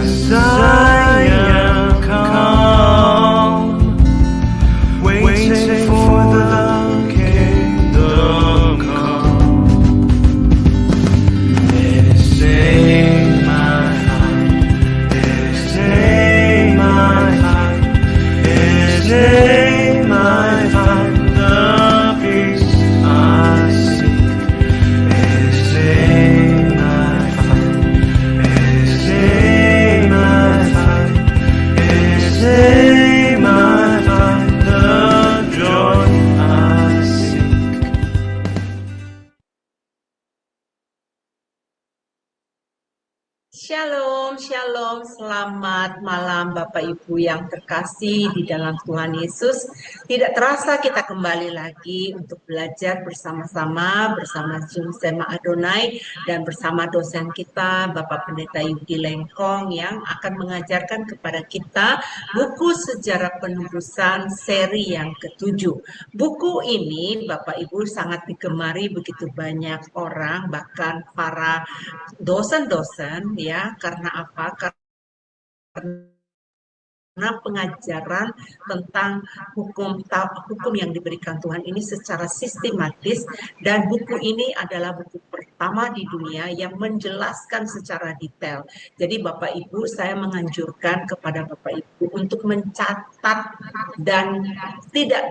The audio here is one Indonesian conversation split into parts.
Zion come, waiting for the kingdom come. It is in my heart, it is in my heart, it is in my heart, the peace I seek. It is in my heart, it is in my heart, it is in my heart, the joy I seek. Shalom, shalom, selamat malam Bapak Ibu yang terkasih di dalam Tuhan Yesus. Tidak terasa kita kembali lagi untuk belajar bersama-sama bersama Zoom Sema Adonai dan bersama dosen kita Bapak Pendeta Yudi Lengkong yang akan mengajarkan kepada kita buku Sejarah Penebusan seri yang ke-7. Buku ini Bapak Ibu sangat digemari begitu banyak orang, bahkan para dosen-dosen ya, karena apa? Karena pengajaran tentang hukum yang diberikan Tuhan ini secara sistematis, dan buku ini adalah buku pertama di dunia yang menjelaskan secara detail. Jadi Bapak Ibu, saya menganjurkan kepada Bapak Ibu untuk mencatat dan tidak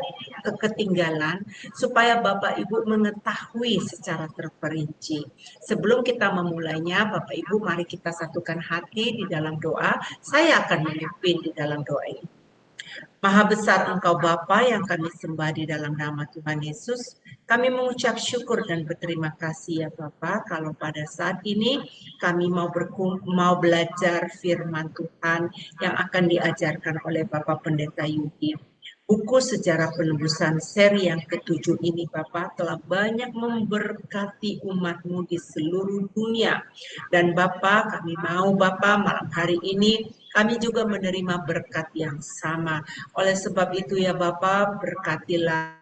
ketinggalan supaya Bapak Ibu mengetahui secara terperinci. Sebelum kita memulainya, Bapak Ibu, mari kita satukan hati di dalam doa. Saya akan memimpin di dalam doa ini. Maha besar Engkau Bapa yang kami sembah di dalam nama Tuhan Yesus. Kami mengucap syukur dan berterima kasih ya Bapa, kalau pada saat ini kami mau belajar firman Tuhan yang akan diajarkan oleh Bapak Pendeta Yudi. Buku Sejarah Penebusan seri yang ke-7 ini Bapak telah banyak memberkati umat-Mu di seluruh dunia. Dan Bapak, kami mau Bapak malam hari ini kami juga menerima berkat yang sama. Oleh sebab itu ya Bapak, berkatilah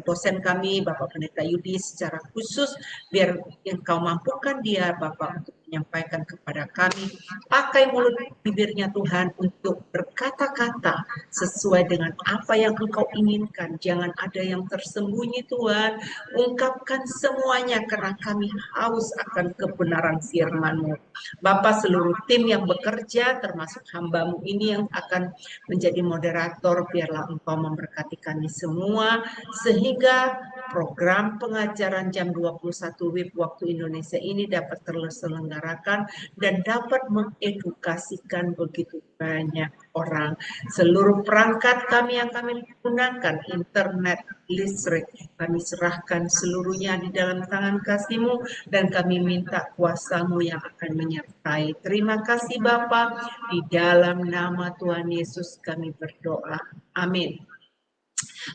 dosen kami, Bapak Pendeta Yudi secara khusus, biar Engkau mampukan dia Bapak untuk menyampaikan kepada kami, pakai mulut bibirnya Tuhan untuk berkata-kata sesuai dengan apa yang Engkau inginkan. Jangan ada yang tersembunyi Tuhan, ungkapkan semuanya karena kami haus akan kebenaran firman-Mu. Bapak, seluruh tim yang bekerja termasuk hamba-Mu ini yang akan menjadi moderator, biarlah Engkau memberkati kami semua sehingga program pengajaran jam 21 WIB waktu Indonesia ini dapat terselenggarakan dan dapat mengedukasikan begitu banyak orang. Seluruh perangkat kami yang kami gunakan, internet, listrik, kami serahkan seluruhnya di dalam tangan kasih-Mu dan kami minta kuasa-Mu yang akan menyertai. Terima kasih Bapa, di dalam nama Tuhan Yesus kami berdoa. Amin.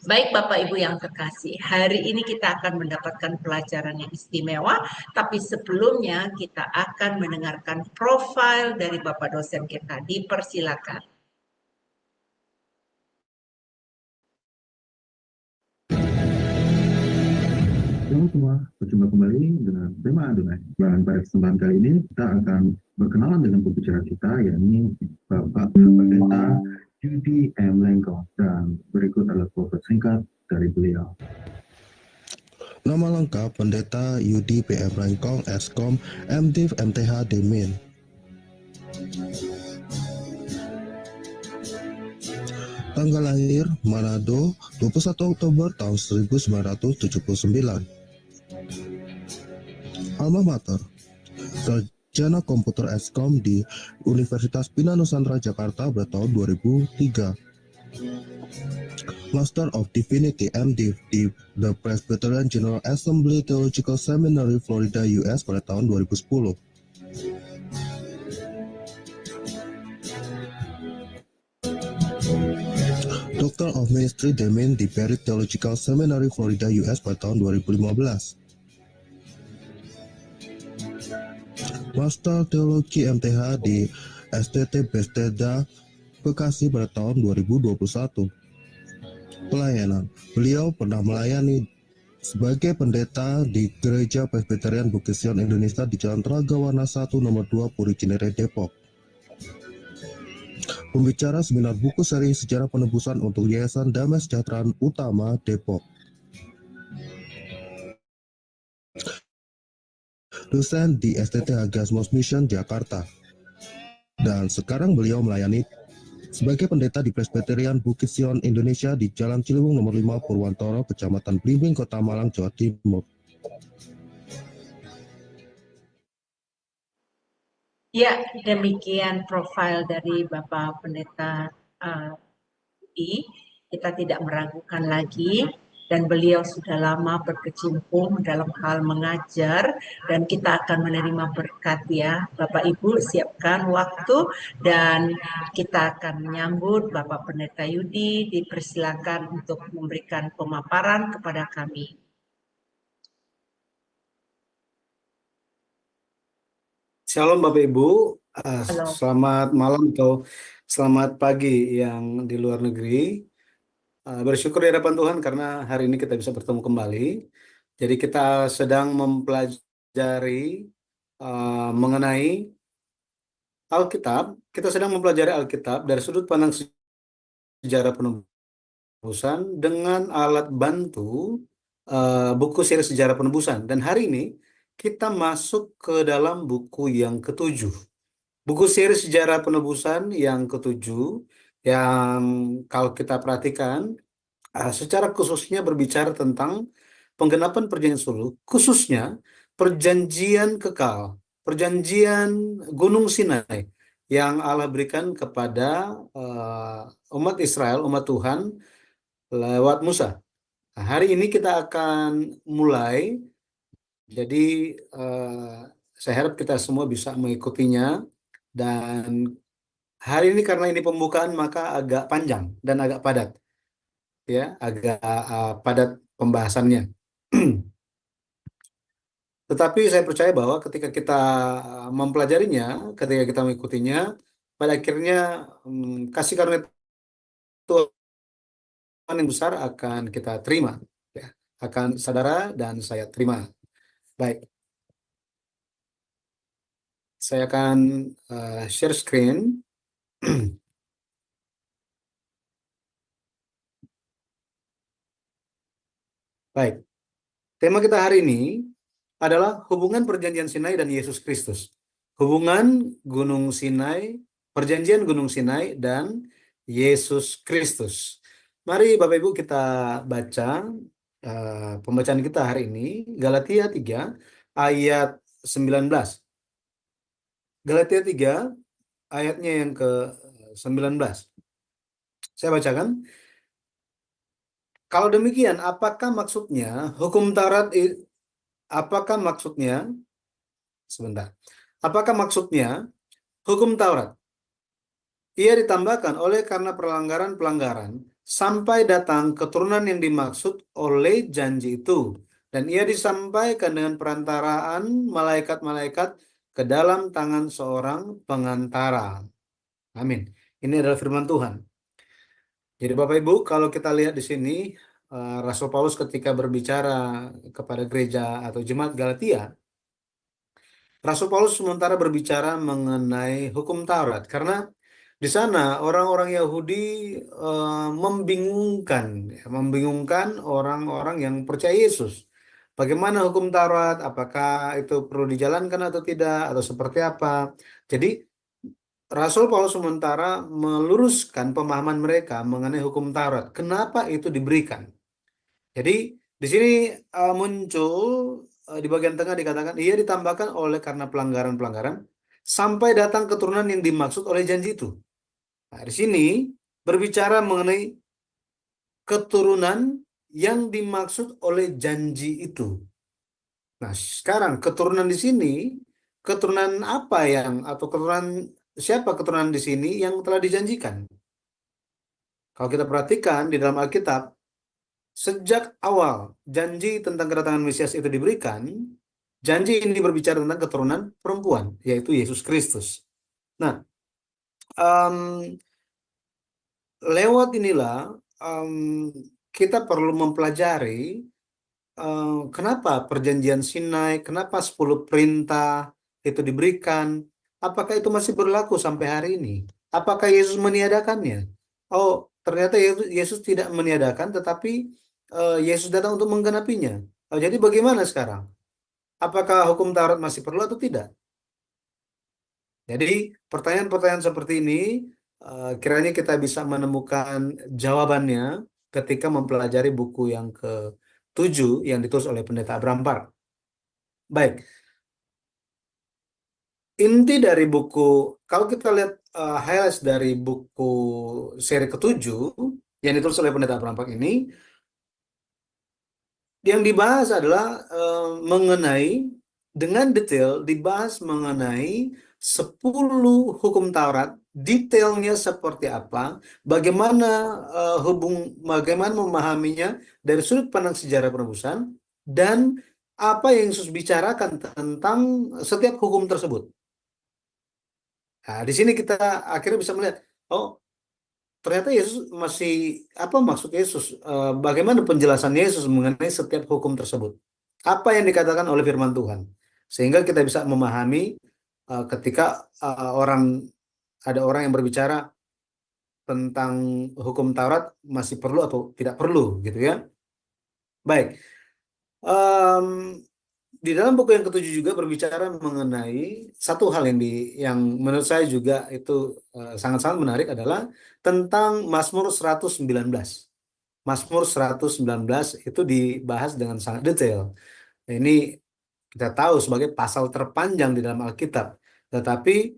Baik Bapak Ibu yang terkasih, hari ini kita akan mendapatkan pelajaran yang istimewa, tapi sebelumnya kita akan mendengarkan profil dari Bapak dosen kita. Dipersilakan. Halo semua, berjumpa kembali dengan tema Adonai. Dan pada kesempatan kali ini kita akan berkenalan dengan pembicara kita, yakni Bapak Pendeta Yudi M. Lengkong, dan berikut adalah profil singkat dari beliau. Nama lengkap Pendeta Yudi PM Lengkong, Eskom, MDiv MTH Demin. Tanggal lahir Manado 21 Oktober tahun 1979. Alma mater Sarjana Komputer Eskom di Universitas Bina Nusantara Jakarta pada tahun 2003. Master of Divinity MDiv di The Presbyterian General Assembly Theological Seminary, Florida, US pada tahun 2010. Doctor of Ministry Demin di Barry Theological Seminary, Florida, US pada tahun 2015. Master Teologi MTH di STT Bethesda, Bekasi pada tahun 2021. Pelayanan. Beliau pernah melayani sebagai pendeta di Gereja Presbyterian Bukit Sion Indonesia di Jalan Ragawana 1 nomor 2 Puri Cinere Depok. Pembicara seminar buku seri Sejarah Penebusan untuk Yayasan Damai Sejahtera Utama Depok. Dosen di STT Gasmos Mission Jakarta. Dan sekarang beliau melayani sebagai pendeta di Presbyterian Bukit Sion Indonesia di Jalan Ciliwung nomor 5 Purwantoro, Kecamatan Blimbing, Kota Malang, Jawa Timur. Ya, demikian profil dari Bapak Pendeta Budi. Kita tidak meragukan lagi, dan beliau sudah lama berkecimpung dalam hal mengajar, dan kita akan menerima berkat ya. Bapak Ibu siapkan waktu, dan kita akan menyambut Bapak Pendeta Yudi. Dipersilakan untuk memberikan pemaparan kepada kami. Shalom Bapak Ibu, Halo. selamat malam atau selamat pagi yang di luar negeri. Bersyukur di hadapan Tuhan karena hari ini kita bisa bertemu kembali. Jadi kita sedang mempelajari mengenai Alkitab. Kita sedang mempelajari Alkitab dari sudut pandang sejarah penebusan dengan alat bantu buku seri sejarah penebusan. Dan hari ini kita masuk ke dalam buku yang ketujuh. Buku seri sejarah penebusan yang ketujuh, yang kalau kita perhatikan secara khususnya berbicara tentang penggenapan perjanjian sulh, khususnya perjanjian kekal, perjanjian Gunung Sinai yang Allah berikan kepada umat Israel, umat Tuhan lewat Musa. Nah, hari ini kita akan mulai, jadi saya harap kita semua bisa mengikutinya. Dan hari ini karena ini pembukaan maka agak panjang dan agak padat, ya, agak padat pembahasannya. Tetapi saya percaya bahwa ketika kita mempelajarinya, ketika kita mengikutinya, pada akhirnya kasih karunia Tuhan yang besar akan kita terima, ya, akan saudara dan saya terima. Baik, saya akan share screen. Baik, tema kita hari ini adalah hubungan perjanjian Sinai dan Yesus Kristus. Hubungan Gunung Sinai, perjanjian Gunung Sinai dan Yesus Kristus. Mari Bapak Ibu kita baca pembacaan kita hari ini, Galatia 3 ayat 19. Galatia 3 ayatnya yang ke-19. Saya bacakan. Kalau demikian, apakah maksudnya hukum Taurat apakah maksudnya hukum Taurat ia ditambahkan oleh karena pelanggaran-pelanggaran sampai datang keturunan yang dimaksud oleh janji itu, dan ia disampaikan dengan perantaraan malaikat-malaikat ke dalam tangan seorang pengantara. Amin. Ini adalah firman Tuhan. Jadi Bapak Ibu, kalau kita lihat di sini, Rasul Paulus ketika berbicara kepada gereja atau jemaat Galatia, Rasul Paulus sementara berbicara mengenai hukum Taurat, karena di sana orang-orang Yahudi membingungkan orang-orang yang percaya Yesus. Bagaimana hukum Taurat? Apakah itu perlu dijalankan atau tidak? Atau seperti apa? Jadi Rasul Paulus sementara meluruskan pemahaman mereka mengenai hukum Taurat. Kenapa itu diberikan? Jadi di sini muncul di bagian tengah dikatakan ia ditambahkan oleh karena pelanggaran-pelanggaran sampai datang keturunan yang dimaksud oleh janji itu. Nah, di sini berbicara mengenai keturunan yang dimaksud oleh janji itu. Nah, sekarang keturunan di sini, keturunan apa atau siapa keturunan di sini yang telah dijanjikan? Kalau kita perhatikan di dalam Alkitab, sejak awal janji tentang kedatangan Mesias itu diberikan, janji ini berbicara tentang keturunan perempuan, yaitu Yesus Kristus. Nah, lewat inilah kita perlu mempelajari kenapa perjanjian Sinai, kenapa 10 perintah itu diberikan? Apakah itu masih berlaku sampai hari ini? Apakah Yesus meniadakannya? Oh, ternyata Yesus tidak meniadakan, tetapi Yesus datang untuk menggenapinya. Oh, jadi bagaimana sekarang? Apakah hukum Taurat masih perlu atau tidak? Jadi pertanyaan-pertanyaan seperti ini kiranya kita bisa menemukan jawabannya ketika mempelajari buku yang ke-7 yang ditulis oleh Pendeta Abraham Park. Baik, inti dari buku, kalau kita lihat highlights dari buku seri ke-7 yang ditulis oleh Pendeta Abraham Park ini, yang dibahas adalah mengenai, dengan detail dibahas mengenai 10 hukum Taurat, detailnya seperti apa, bagaimana bagaimana memahaminya dari sudut pandang sejarah penebusan, dan apa yang Yesus bicarakan tentang setiap hukum tersebut. Nah, di sini kita akhirnya bisa melihat, oh, ternyata Yesus masih, apa maksud Yesus? Bagaimana penjelasan Yesus mengenai setiap hukum tersebut? Apa yang dikatakan oleh firman Tuhan? Sehingga kita bisa memahami ketika ada orang yang berbicara tentang hukum Taurat masih perlu atau tidak perlu, gitu ya. Baik. Di dalam buku yang ke-7 juga berbicara mengenai satu hal yang menurut saya juga itu sangat-sangat menarik, adalah tentang Mazmur 119. Mazmur 119 itu dibahas dengan sangat detail. Nah, ini kita tahu sebagai pasal terpanjang di dalam Alkitab. Tetapi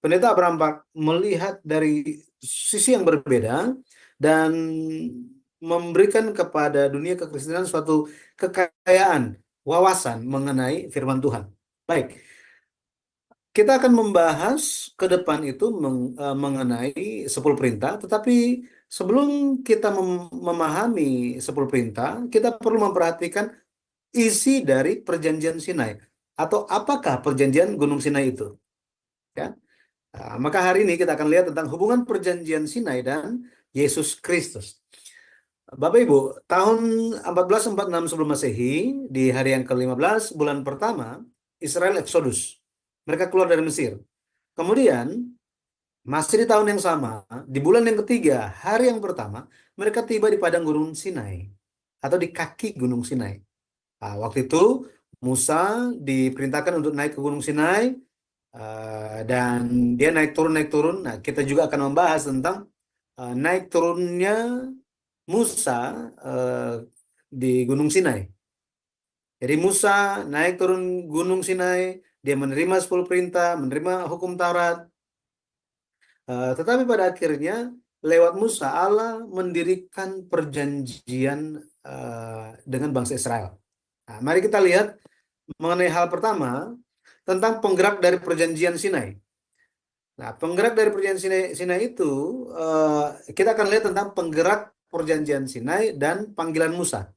Pendeta Abraham Park melihat dari sisi yang berbeda dan memberikan kepada dunia kekristenan suatu kekayaan, wawasan mengenai firman Tuhan. Baik, kita akan membahas ke depan itu mengenai 10 perintah, tetapi sebelum kita memahami 10 perintah, kita perlu memperhatikan isi dari perjanjian Sinai, atau apakah perjanjian Gunung Sinai itu. Ya. Nah, maka hari ini kita akan lihat tentang hubungan perjanjian Sinai dan Yesus Kristus. Bapak Ibu, tahun 1446 sebelum Masehi, di hari yang ke-15, bulan pertama, Israel eksodus. Mereka keluar dari Mesir. Kemudian, masih di tahun yang sama, di bulan yang ketiga, hari yang pertama, mereka tiba di padang Gunung Sinai, atau di kaki Gunung Sinai. Nah, waktu itu, Musa diperintahkan untuk naik ke Gunung Sinai, dan dia naik turun. Nah, kita juga akan membahas tentang naik turunnya Musa di Gunung Sinai. Jadi Musa naik turun Gunung Sinai, dia menerima 10 perintah, menerima hukum Taurat. Tetapi pada akhirnya lewat Musa Allah mendirikan perjanjian dengan bangsa Israel. Nah, mari kita lihat mengenai hal pertama tentang penggerak dari perjanjian Sinai. Nah, penggerak dari perjanjian Sinai itu kita akan lihat tentang penggerak perjanjian Sinai dan panggilan Musa.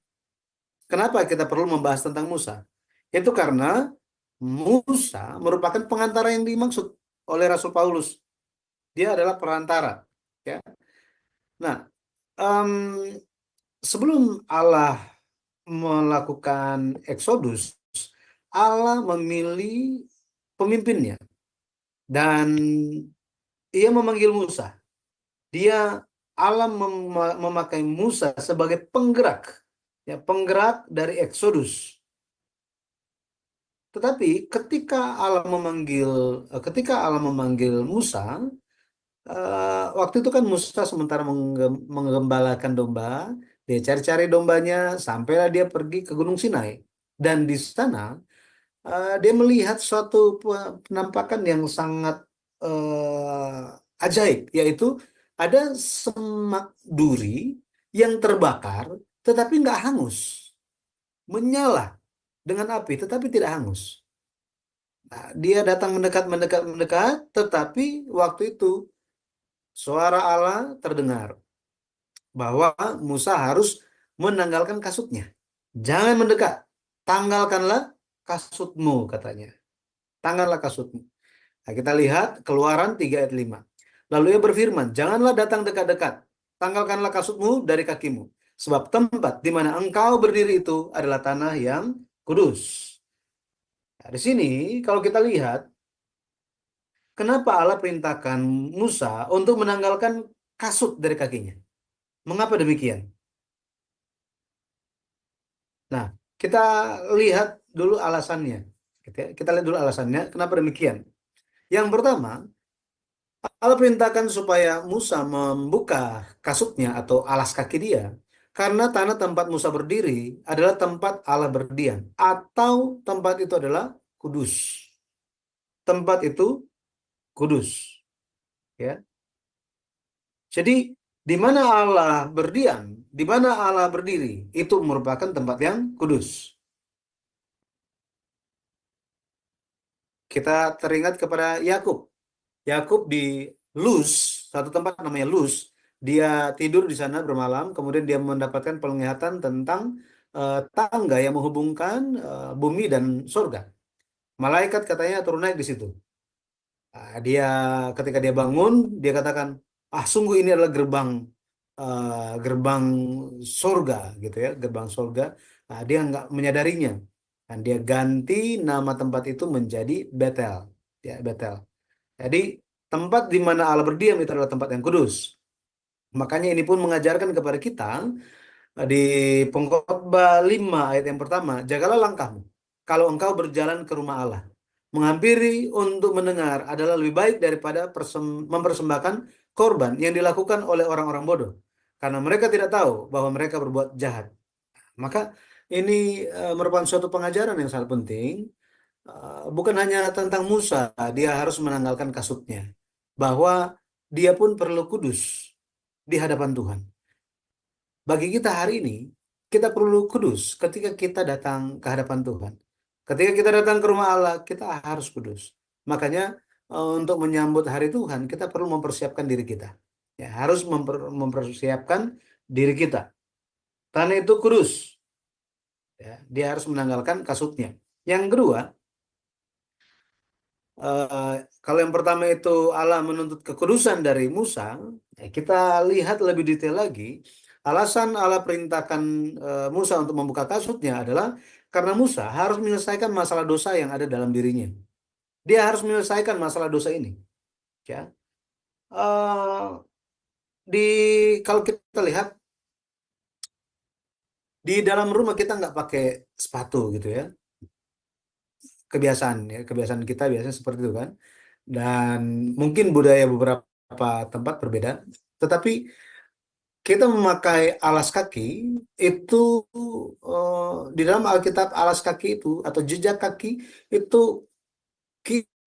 Kenapa kita perlu membahas tentang Musa? Itu karena Musa merupakan pengantara yang dimaksud oleh Rasul Paulus. Dia adalah perantara. Ya. Nah, sebelum Allah melakukan eksodus, Allah memilih pemimpinnya dan ia memanggil Musa. Allah memakai Musa sebagai penggerak, ya, penggerak dari eksodus. Tetapi ketika Allah memanggil Musa, waktu itu kan Musa sementara menggembalakan domba, dia cari-cari dombanya sampailah dia pergi ke Gunung Sinai, dan di sana dia melihat suatu penampakan yang sangat ajaib, yaitu ada semak duri yang terbakar tetapi nggak hangus, menyala dengan api tetapi tidak hangus. Nah, dia datang mendekat, tetapi waktu itu suara Allah terdengar bahwa Musa harus menanggalkan kasutnya. Jangan mendekat, tanggalkanlah kasutmu, katanya. Tanggalkanlah kasutmu. Nah, kita lihat Keluaran 3 ayat 5. Lalu ia berfirman, janganlah datang dekat-dekat, tanggalkanlah kasutmu dari kakimu, Sebab tempat di mana engkau berdiri itu adalah tanah yang kudus. Nah, di sini kalau kita lihat, kenapa Allah perintahkan Musa untuk menanggalkan kasut dari kakinya? Mengapa demikian? Nah, kita lihat dulu alasannya. Kita lihat dulu alasannya, kenapa demikian. Yang pertama, Allah perintahkan supaya Musa membuka kasutnya atau alas kaki dia. Karena tanah tempat Musa berdiri adalah tempat Allah berdiam. Atau tempat itu adalah kudus. Tempat itu kudus. Ya. Jadi, di mana Allah berdiam, di mana Allah berdiri, itu merupakan tempat yang kudus. Kita teringat kepada Yakub. Yakub di Luz, satu tempat namanya Luz, dia tidur di sana bermalam, kemudian dia mendapatkan penglihatan tentang tangga yang menghubungkan bumi dan surga. Malaikat katanya turun naik di situ. Dia ketika dia bangun, dia katakan, sungguh ini adalah gerbang surga, gitu ya, gerbang surga. Dia nggak menyadarinya, dan dia ganti nama tempat itu menjadi Betel, ya Betel. Jadi tempat di mana Allah berdiam itu adalah tempat yang kudus. Makanya ini pun mengajarkan kepada kita di Pengkhotbah 5 ayat yang pertama, jagalah langkahmu kalau engkau berjalan ke rumah Allah. Menghampiri untuk mendengar adalah lebih baik daripada mempersembahkan korban yang dilakukan oleh orang-orang bodoh. Karena mereka tidak tahu bahwa mereka berbuat jahat. Maka ini merupakan suatu pengajaran yang sangat penting. Bukan hanya tentang Musa, dia harus menanggalkan kasutnya. Bahwa dia pun perlu kudus di hadapan Tuhan. Bagi kita hari ini, kita perlu kudus ketika kita datang ke hadapan Tuhan. Ketika kita datang ke rumah Allah, kita harus kudus. Makanya untuk menyambut hari Tuhan, kita perlu mempersiapkan diri kita. Ya, harus mempersiapkan diri kita. Tanah itu kudus. Ya, dia harus menanggalkan kasutnya. Yang kedua, kalau yang pertama itu Allah menuntut kekudusan dari Musa, kita lihat lebih detail lagi. Alasan Allah perintahkan Musa untuk membuka kasutnya adalah karena Musa harus menyelesaikan masalah dosa yang ada dalam dirinya. Dia harus menyelesaikan masalah dosa ini. Ya. Kalau kita lihat di dalam rumah kita nggak pakai sepatu gitu ya. Kebiasaan kita biasanya seperti itu kan. Dan mungkin budaya beberapa tempat berbeda, tetapi kita memakai alas kaki itu di dalam Alkitab alas kaki itu atau jejak kaki itu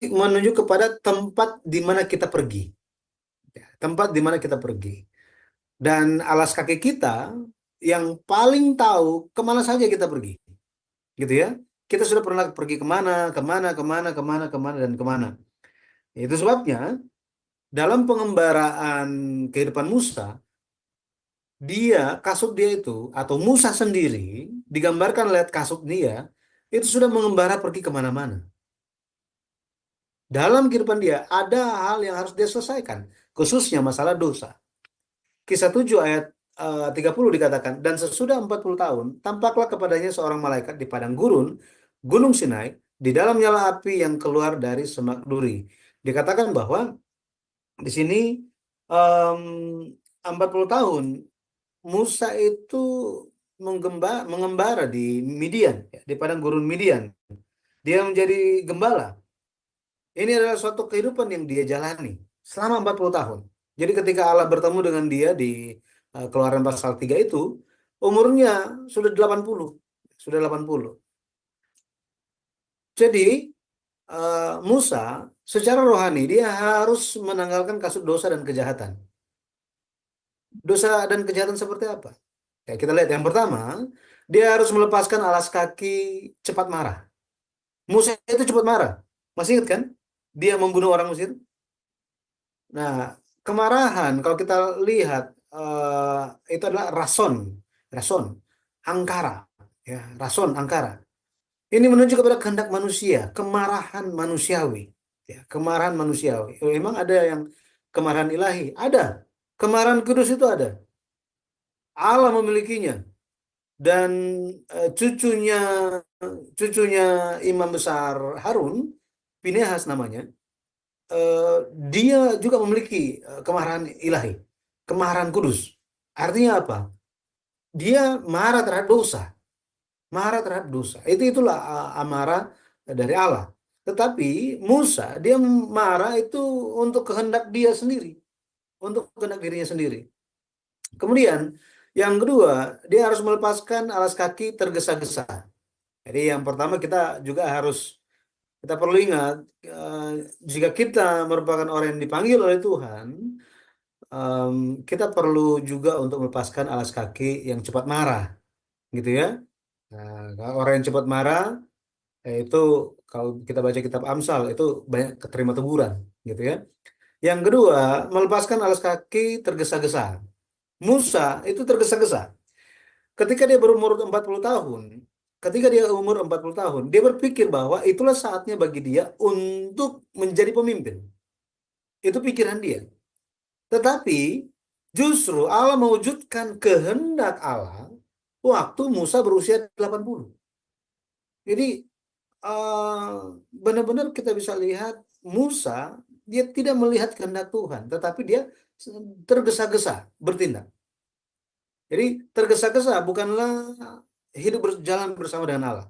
menunjuk kepada tempat di mana kita pergi. Tempat di mana kita pergi. Dan alas kaki kita yang paling tahu kemana saja kita pergi. Gitu ya. Kita sudah pernah pergi kemana, dan kemana. Itu sebabnya dalam pengembaraan kehidupan Musa, kasut dia itu, atau Musa sendiri, digambarkan lewat kasut dia, itu sudah mengembara pergi kemana-mana. Dalam kehidupan dia, ada hal yang harus dia selesaikan, khususnya masalah dosa. Kisah 7 ayat 30 dikatakan, dan sesudah 40 tahun, tampaklah kepadanya seorang malaikat di padang gurun, Gunung Sinai, di dalam nyala api yang keluar dari semak duri. Dikatakan bahwa di sini 40 tahun, Musa itu mengembara di Midian, di padang gurun Midian. Dia menjadi gembala. Ini adalah suatu kehidupan yang dia jalani selama 40 tahun. Jadi ketika Allah bertemu dengan dia di Keluaran pasal 3 itu, umurnya sudah 80. Sudah 80. Jadi Musa secara rohani dia harus menanggalkan kasut dosa dan kejahatan. Dosa dan kejahatan seperti apa? Ya, kita lihat yang pertama, dia harus melepaskan alas kaki cepat marah. Musa itu cepat marah. Masih ingat kan? Dia membunuh orang Mesir. Nah, kemarahan kalau kita lihat itu adalah rason, angkara, ya, rason, angkara. Ini menunjuk kepada kehendak manusia, kemarahan manusiawi, ya, kemarahan manusiawi. Memang ada yang kemarahan ilahi, ada. Kemarahan kudus itu ada. Allah memilikinya. Dan cucunya Imam Besar Harun, Pinehas namanya, dia juga memiliki kemarahan ilahi, kemarahan kudus. Artinya apa? Dia marah terhadap dosa, marah terhadap dosa. Itulah amarah dari Allah. Tetapi Musa dia marah itu untuk kehendak dia sendiri, untuk kehendak dirinya sendiri. Kemudian yang kedua, dia harus melepaskan alas kaki tergesa-gesa. Jadi yang pertama kita perlu ingat, jika kita merupakan orang yang dipanggil oleh Tuhan, kita perlu juga untuk melepaskan alas kaki yang cepat marah, gitu ya. Nah, kalau orang yang cepat marah, itu kalau kita baca kitab Amsal itu banyak keterima teguran, gitu ya. Yang kedua, melepaskan alas kaki tergesa-gesa. Musa itu tergesa-gesa. Ketika dia berumur 40 tahun, dia berpikir bahwa itulah saatnya bagi dia untuk menjadi pemimpin. Itu pikiran dia. Tetapi justru Allah mewujudkan kehendak Allah waktu Musa berusia 80. Jadi benar-benar kita bisa lihat Musa, dia tidak melihat kehendak Tuhan, tetapi dia tergesa-gesa bertindak. Jadi tergesa-gesa bukanlah hidup berjalan bersama dengan Allah.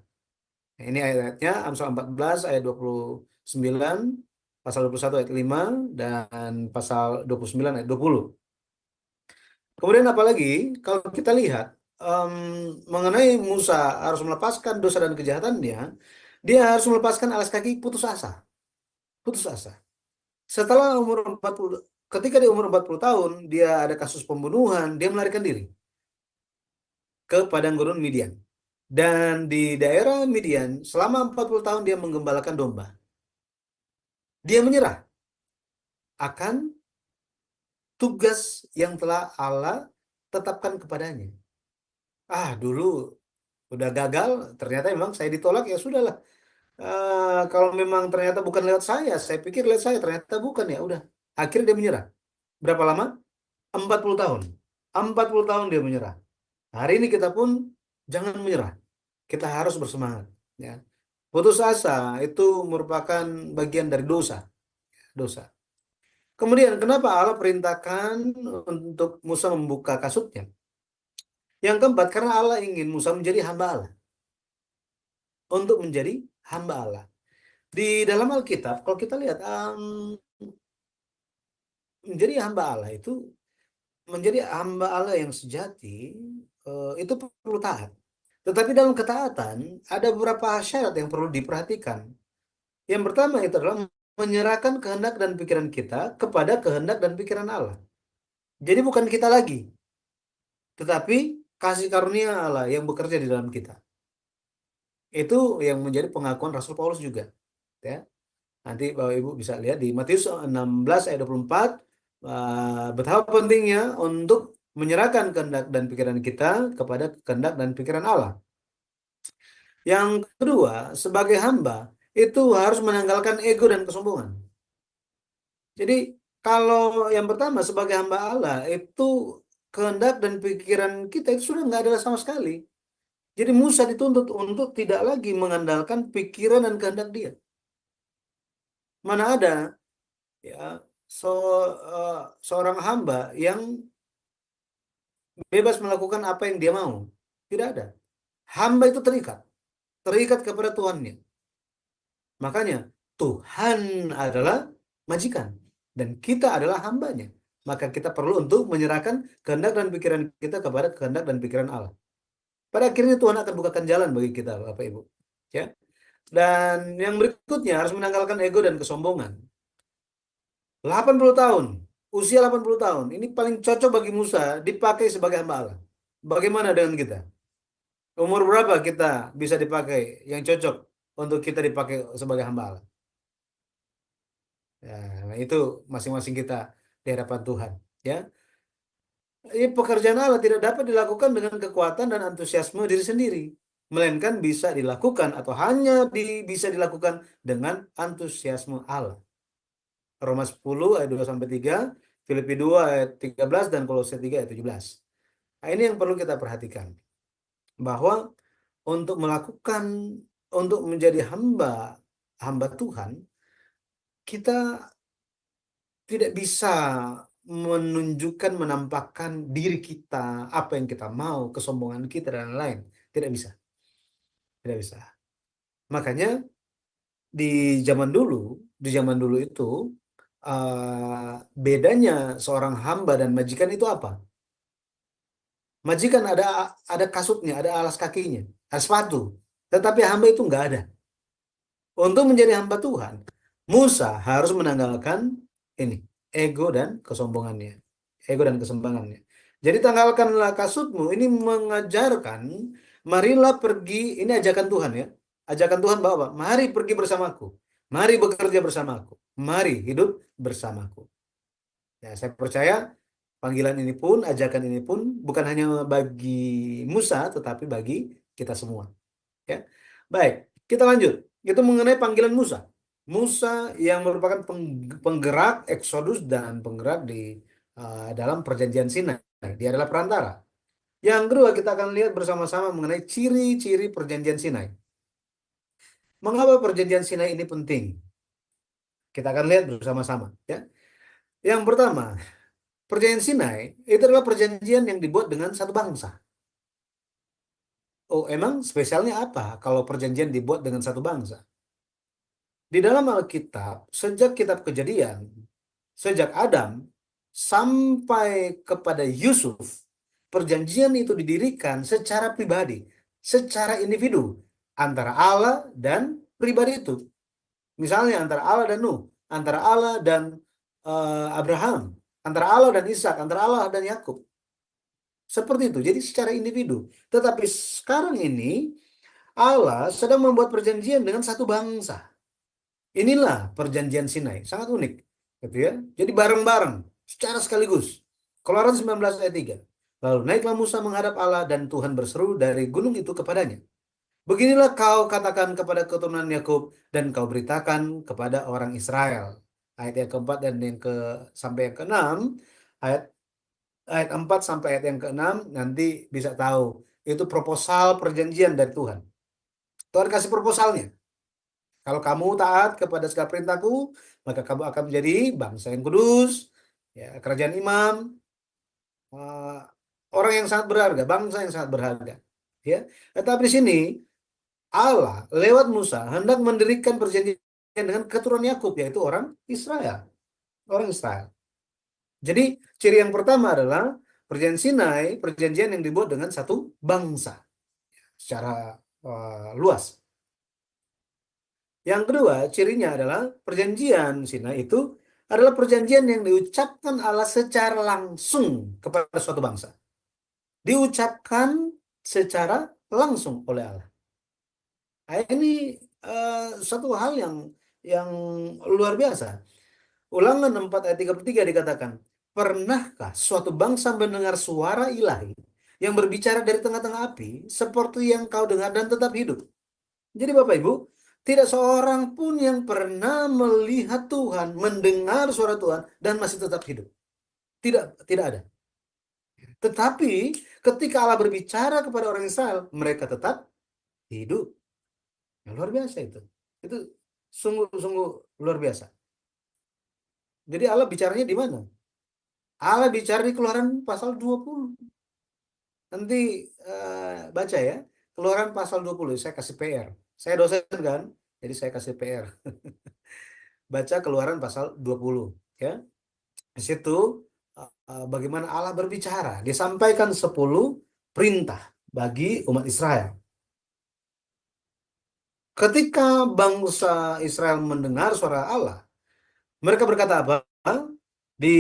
Nah, ini ayatnya Amsal 14 ayat 29, pasal 21 ayat 5, dan pasal 29 ayat 20. Kemudian apalagi kalau kita lihat mengenai Musa harus melepaskan dosa dan kejahatannya, dia harus melepaskan alas kaki putus asa. Putus asa. Setelah ketika dia umur 40 tahun, dia ada kasus pembunuhan, dia melarikan diri ke padang gurun Midian. Dan di daerah Midian, selama 40 tahun dia menggembalakan domba. Dia menyerah akan tugas yang telah Allah tetapkan kepadanya. Dulu udah gagal, ternyata memang saya ditolak, ya sudahlah. Kalau memang ternyata bukan lewat saya pikir lewat saya, ternyata bukan, ya udah. Akhirnya dia menyerah. Berapa lama? 40 tahun. 40 tahun dia menyerah. Hari ini kita pun jangan menyerah. Kita harus bersemangat. Ya. Putus asa itu merupakan bagian dari dosa. Kemudian kenapa Allah perintahkan untuk Musa membuka kasutnya? Yang keempat, karena Allah ingin Musa menjadi hamba Allah. Untuk menjadi hamba Allah. Di dalam Alkitab, kalau kita lihat, menjadi hamba Allah itu, menjadi hamba Allah yang sejati, itu perlu taat. Tetapi dalam ketaatan, ada beberapa syarat yang perlu diperhatikan. Yang pertama itu adalah menyerahkan kehendak dan pikiran kita kepada kehendak dan pikiran Allah. Jadi bukan kita lagi, tetapi kasih karunia Allah yang bekerja di dalam kita. Itu yang menjadi pengakuan Rasul Paulus juga. Ya. Nanti Bapak Ibu bisa lihat di Matius 16 ayat 24, betapa pentingnya untuk menyerahkan kehendak dan pikiran kita kepada kehendak dan pikiran Allah. Yang kedua, sebagai hamba, itu harus menanggalkan ego dan kesombongan. Jadi, kalau yang pertama, sebagai hamba Allah, itu kehendak dan pikiran kita itu sudah nggak ada sama sekali. Jadi Musa dituntut untuk tidak lagi mengandalkan pikiran dan kehendak dia. Mana ada ya seorang hamba yang bebas melakukan apa yang dia mau? Tidak ada. Hamba itu terikat kepada Tuhannya. Makanya Tuhan adalah majikan dan kita adalah hambanya. Maka kita perlu untuk menyerahkan kehendak dan pikiran kita kepada kehendak dan pikiran Allah. Pada akhirnya Tuhan akan bukakan jalan bagi kita, Bapak Ibu. Ya. Dan yang berikutnya harus menanggalkan ego dan kesombongan. 80 tahun, usia 80 tahun, ini paling cocok bagi Musa dipakai sebagai hamba Allah. Bagaimana dengan kita? Umur berapa kita bisa dipakai yang cocok untuk kita dipakai sebagai hamba Allah? Ya, itu masing-masing kita di hadapan Tuhan. Ya. Ini pekerjaan Allah tidak dapat dilakukan dengan kekuatan dan antusiasme diri sendiri, melainkan bisa dilakukan atau hanya bisa dilakukan dengan antusiasme Allah. Roma 10 ayat 2-3, Filipi 2 ayat 13, dan Kolose 3 ayat 17. Nah, ini yang perlu kita perhatikan, bahwa untuk untuk menjadi hamba Tuhan, kita tidak bisa menampakkan diri kita, apa yang kita mau, kesombongan kita dan lain-lain. Tidak bisa, tidak bisa. Makanya di zaman dulu itu bedanya seorang hamba dan majikan itu apa? Majikan ada kasutnya, ada alas kakinya, ada sepatu. Tetapi hamba itu nggak ada. Untuk menjadi hamba Tuhan, Musa harus menanggalkan ini, ego dan kesombongannya. Ego dan kesombongannya. Jadi tanggalkanlah kasutmu, ini mengajarkan, marilah pergi, ini ajakan Tuhan ya. Ajakan Tuhan bahwa, mari pergi bersamaku. Mari bekerja bersamaku. Mari hidup bersamaku. Ya, saya percaya panggilan ini pun, ajakan ini pun bukan hanya bagi Musa, tetapi bagi kita semua. Ya, baik, kita lanjut. Itu mengenai panggilan Musa. Musa yang merupakan penggerak Eksodus dan penggerak di dalam perjanjian Sinai. Dia adalah perantara. Yang kedua, kita akan lihat bersama-sama mengenai ciri-ciri perjanjian Sinai. Mengapa perjanjian Sinai ini penting? Kita akan lihat bersama-sama. Ya. Yang pertama, perjanjian Sinai itu adalah perjanjian yang dibuat dengan satu bangsa. Oh, emang spesialnya apa kalau perjanjian dibuat dengan satu bangsa? Di dalam Alkitab, sejak kitab Kejadian, sejak Adam sampai kepada Yusuf, perjanjian itu didirikan secara pribadi, secara individu, antara Allah dan pribadi itu. Misalnya antara Allah dan Nuh, antara Allah dan Abraham, antara Allah dan Ishak, antara Allah dan Yakub. Seperti itu, jadi secara individu. Tetapi sekarang ini Allah sedang membuat perjanjian dengan satu bangsa. Inilah perjanjian Sinai, sangat unik, gitu ya. Jadi bareng-bareng, secara sekaligus. Keluaran 19 ayat 3. Lalu naiklah Musa menghadap Allah dan Tuhan berseru dari gunung itu kepadanya. Beginilah kau katakan kepada keturunan Yakub dan kau beritakan kepada orang Israel. Ayat yang keempat dan sampai yang keenam, ayat 4 sampai ayat yang ke-6 nanti bisa tahu. Itu proposal perjanjian dari Tuhan. Tuhan kasih proposalnya. Kalau kamu taat kepada segala perintahku, maka kamu akan menjadi bangsa yang kudus, ya, kerajaan imam, orang yang sangat berharga, bangsa yang sangat berharga. Ya. Tetapi di sini Allah lewat Musa hendak mendirikan perjanjian dengan keturunan Yakub, yaitu orang Israel. Orang Israel. Jadi ciri yang pertama adalah perjanjian Sinai, perjanjian yang dibuat dengan satu bangsa secara luas. Yang kedua, cirinya adalah perjanjian Sinai itu adalah perjanjian yang diucapkan Allah secara langsung kepada suatu bangsa. Diucapkan secara langsung oleh Allah. Nah, ini satu hal yang luar biasa. Ulangan 4 ayat 33 dikatakan, pernahkah suatu bangsa mendengar suara ilahi yang berbicara dari tengah-tengah api seperti yang kau dengar dan tetap hidup? Jadi Bapak Ibu, tidak seorang pun yang pernah melihat Tuhan, mendengar suara Tuhan dan masih tetap hidup. Tidak ada. Tetapi ketika Allah berbicara kepada orang Israel, mereka tetap hidup. Yang luar biasa itu. Itu sungguh-sungguh luar biasa. Jadi Allah bicaranya di mana? Allah bicara di Keluaran pasal 20. Nanti baca ya. Keluaran pasal 20. Saya kasih PR. Saya dosen kan, jadi saya kasih PR. Baca Keluaran pasal 20. Ya. Di situ bagaimana Allah berbicara. Dia sampaikan 10 perintah bagi umat Israel. Ketika bangsa Israel mendengar suara Allah, mereka berkata apa? Di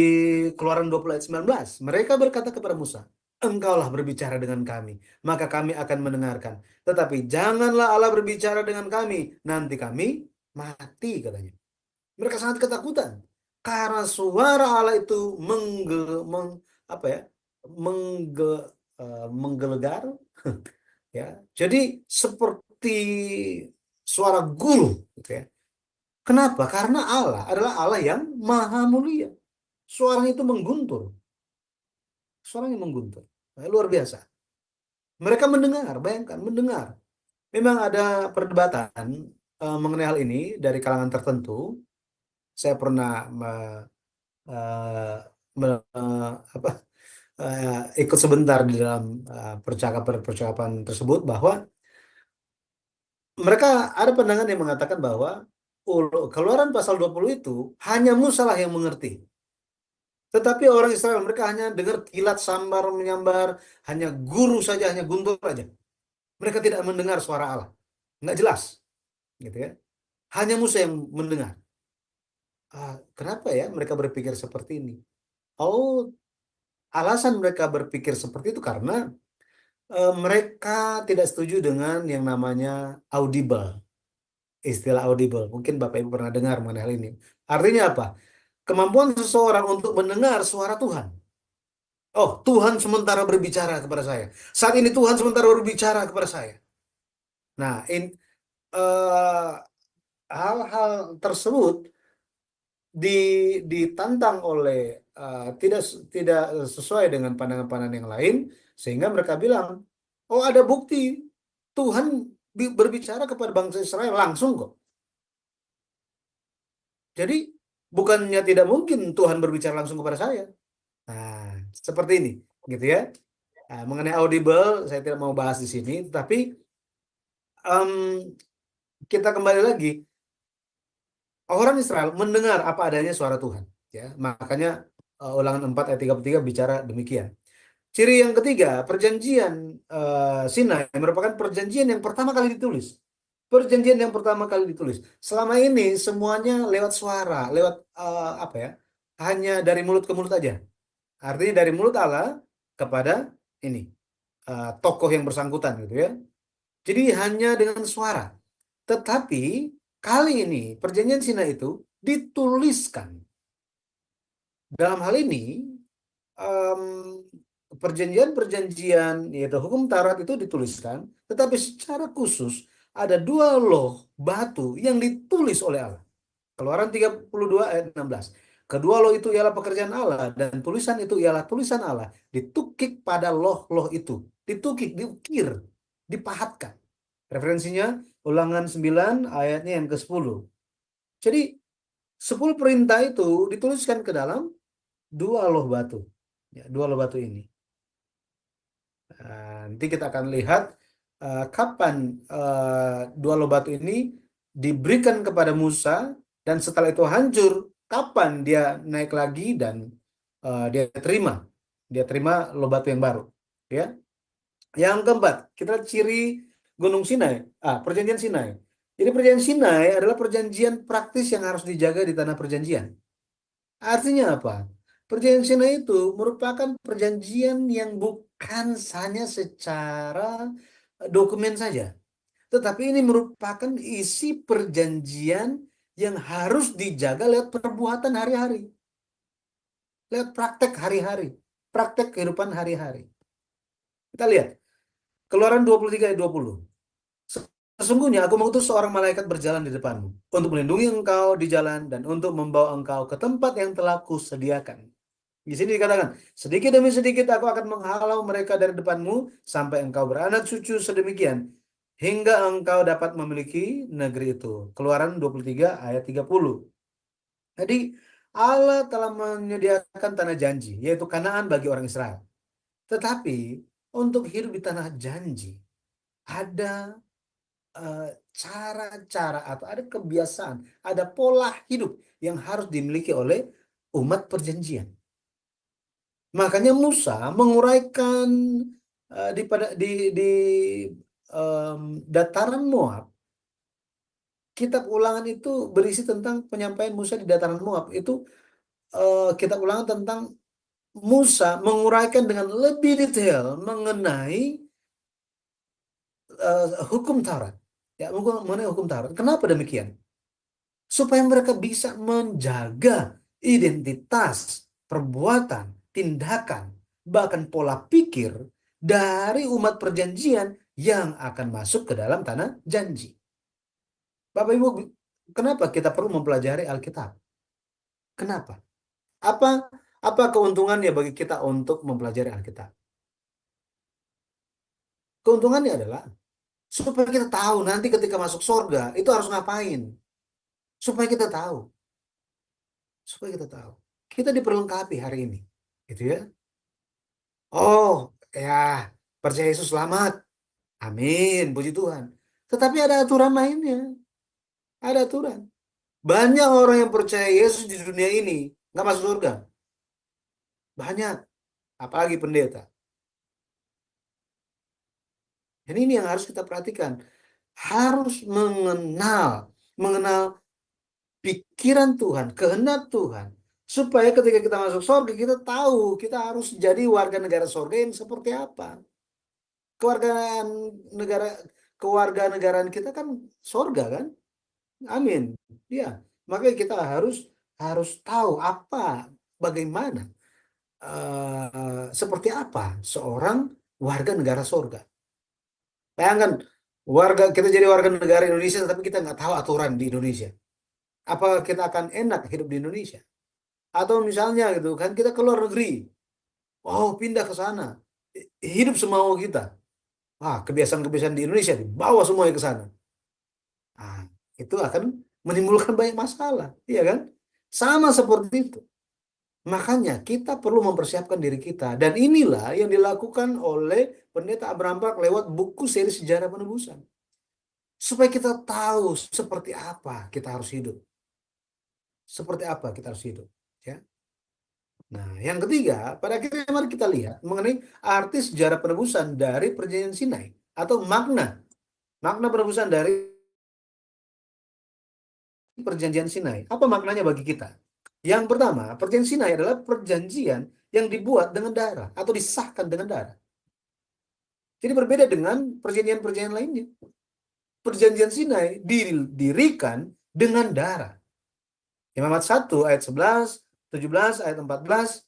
Keluaran 20 ayat 19, mereka berkata kepada Musa, engkaulah berbicara dengan kami, maka kami akan mendengarkan. Tetapi janganlah Allah berbicara dengan kami, nanti kami mati, katanya. Mereka sangat ketakutan karena suara Allah itu menggelegar, ya. Jadi seperti suara guru, gitu ya. Kenapa? Karena Allah adalah Allah yang maha mulia. Suaranya itu mengguntur. Suaranya mengguntur. Luar biasa. Mereka mendengar, bayangkan mendengar. Memang ada perdebatan mengenai hal ini dari kalangan tertentu. Saya pernah eh, apa, ikut sebentar di dalam percakapan tersebut, bahwa mereka ada pandangan yang mengatakan bahwa Keluaran pasal 20 itu hanya Musa lah yang mengerti. Tetapi orang Israel mereka hanya dengar kilat sambar menyambar, hanya guru saja, hanya guntur saja. Mereka tidak mendengar suara Allah. Nggak jelas, gitu ya. Hanya Musa yang mendengar. Kenapa ya mereka berpikir seperti ini? Oh, alasan mereka berpikir seperti itu karena mereka tidak setuju dengan yang namanya audible. Istilah audible, mungkin Bapak Ibu pernah dengar mengenai hal ini. Artinya apa? Kemampuan seseorang untuk mendengar suara Tuhan. Oh, Tuhan sementara berbicara kepada saya. Saat ini Tuhan sementara berbicara kepada saya. Nah, eh, hal-hal tersebut ditantang oleh tidak tidak sesuai dengan pandangan-pandangan yang lain, sehingga mereka bilang, oh ada bukti Tuhan berbicara kepada bangsa Israel langsung kok. Jadi bukannya tidak mungkin Tuhan berbicara langsung kepada saya. Nah, seperti ini, gitu ya. Nah, mengenai audible saya tidak mau bahas di sini, tapi kita kembali lagi. Orang Israel mendengar apa adanya suara Tuhan, ya. Makanya Ulangan 4 ayat 33 bicara demikian. Ciri yang ketiga, perjanjian Sinai merupakan perjanjian yang pertama kali ditulis. Perjanjian yang pertama kali ditulis. Selama ini semuanya lewat suara, lewat apa ya? Hanya dari mulut ke mulut aja. Artinya dari mulut Allah kepada ini tokoh yang bersangkutan, gitu ya. Jadi hanya dengan suara. Tetapi kali ini perjanjian Sinai itu dituliskan. Dalam hal ini perjanjian-perjanjian yaitu hukum Taurat itu dituliskan, tetapi secara khusus ada 2 loh batu yang ditulis oleh Allah. Keluaran 32 ayat 16. Kedua loh itu ialah pekerjaan Allah, dan tulisan itu ialah tulisan Allah, ditukik pada loh-loh itu. Ditukik, diukir, dipahatkan. Referensinya Ulangan 9 ayatnya yang ke-10. Jadi 10 perintah itu dituliskan ke dalam 2 loh batu. Ya, 2 loh batu ini. Nanti kita akan lihat kapan 2 loh batu ini diberikan kepada Musa, dan setelah itu hancur, kapan dia naik lagi dan dia terima loh batu yang baru, ya. Yang keempat, kita lihat ciri Gunung Sinai, perjanjian Sinai. Jadi perjanjian Sinai adalah perjanjian praktis yang harus dijaga di tanah perjanjian. Artinya apa? Perjanjian Sinai itu merupakan perjanjian yang bukan hanya secara dokumen saja, tetapi ini merupakan isi perjanjian yang harus dijaga lewat perbuatan hari-hari, lewat praktek hari-hari, praktek kehidupan hari-hari. Kita lihat Keluaran 23 ayat 20. Sesungguhnya aku mengutus seorang malaikat berjalan di depanmu untuk melindungi engkau di jalan dan untuk membawa engkau ke tempat yang telah kusediakan. Di sini dikatakan, sedikit demi sedikit aku akan menghalau mereka dari depanmu sampai engkau beranak cucu sedemikian hingga engkau dapat memiliki negeri itu. Keluaran 23 ayat 30. Jadi Allah telah menyediakan tanah janji, yaitu Kanaan bagi orang Israel. Tetapi untuk hidup di tanah janji ada cara-cara atau ada kebiasaan, ada pola hidup yang harus dimiliki oleh umat perjanjian. Makanya Musa menguraikan di dataran Moab. Kitab Ulangan itu berisi tentang penyampaian Musa di dataran Moab. Itu kitab Ulangan tentang Musa menguraikan dengan lebih detail mengenai hukum Taurat. Ya, mengenai hukum Taurat. Kenapa demikian? Supaya mereka bisa menjaga identitas, perbuatan, tindakan, bahkan pola pikir dari umat perjanjian yang akan masuk ke dalam tanah janji. Bapak Ibu, kenapa kita perlu mempelajari Alkitab? Kenapa? Apa keuntungannya bagi kita untuk mempelajari Alkitab? Keuntungannya adalah supaya kita tahu nanti ketika masuk surga itu harus ngapain. Supaya kita tahu. Supaya kita tahu. Kita diperlengkapi hari ini. Gitu ya. Oh, ya, percaya Yesus selamat. Amin, puji Tuhan. Tetapi ada aturan lainnya. Ada aturan. Banyak orang yang percaya Yesus di dunia ini nggak masuk surga. Banyak. Apalagi pendeta. Dan ini yang harus kita perhatikan. Harus mengenal pikiran Tuhan, kehendak Tuhan. Supaya ketika kita masuk surga, kita tahu kita harus jadi warga negara surga yang seperti apa. Kewarganegaraan kita kan surga kan? Amin. Ya, makanya kita harus tahu bagaimana, seperti apa seorang warga negara surga. Bayangkan kita jadi warga negara Indonesia, tapi kita nggak tahu aturan di Indonesia. Apa kita akan enak hidup di Indonesia? Atau misalnya gitu kan, kita keluar negeri, pindah ke sana, hidup semau kita. Kebiasaan-kebiasaan di Indonesia dibawa semuanya ke sana. Itu akan menimbulkan banyak masalah, iya kan? Sama seperti itu. Makanya kita perlu mempersiapkan diri kita. Dan inilah yang dilakukan oleh Pendeta Abraham Park lewat buku seri Sejarah Penebusan. Supaya kita tahu seperti apa kita harus hidup. Seperti apa kita harus hidup. Ya. Nah, yang ketiga, pada akhirnya mari kita lihat mengenai arti sejarah penebusan dari Perjanjian Sinai. Atau makna penebusan dari Perjanjian Sinai. Apa maknanya bagi kita? Yang pertama, Perjanjian Sinai adalah perjanjian yang dibuat dengan darah atau disahkan dengan darah. Jadi berbeda dengan perjanjian-perjanjian lainnya. Perjanjian Sinai didirikan dengan darah. Imamat 1 ayat 11, 17, ayat 14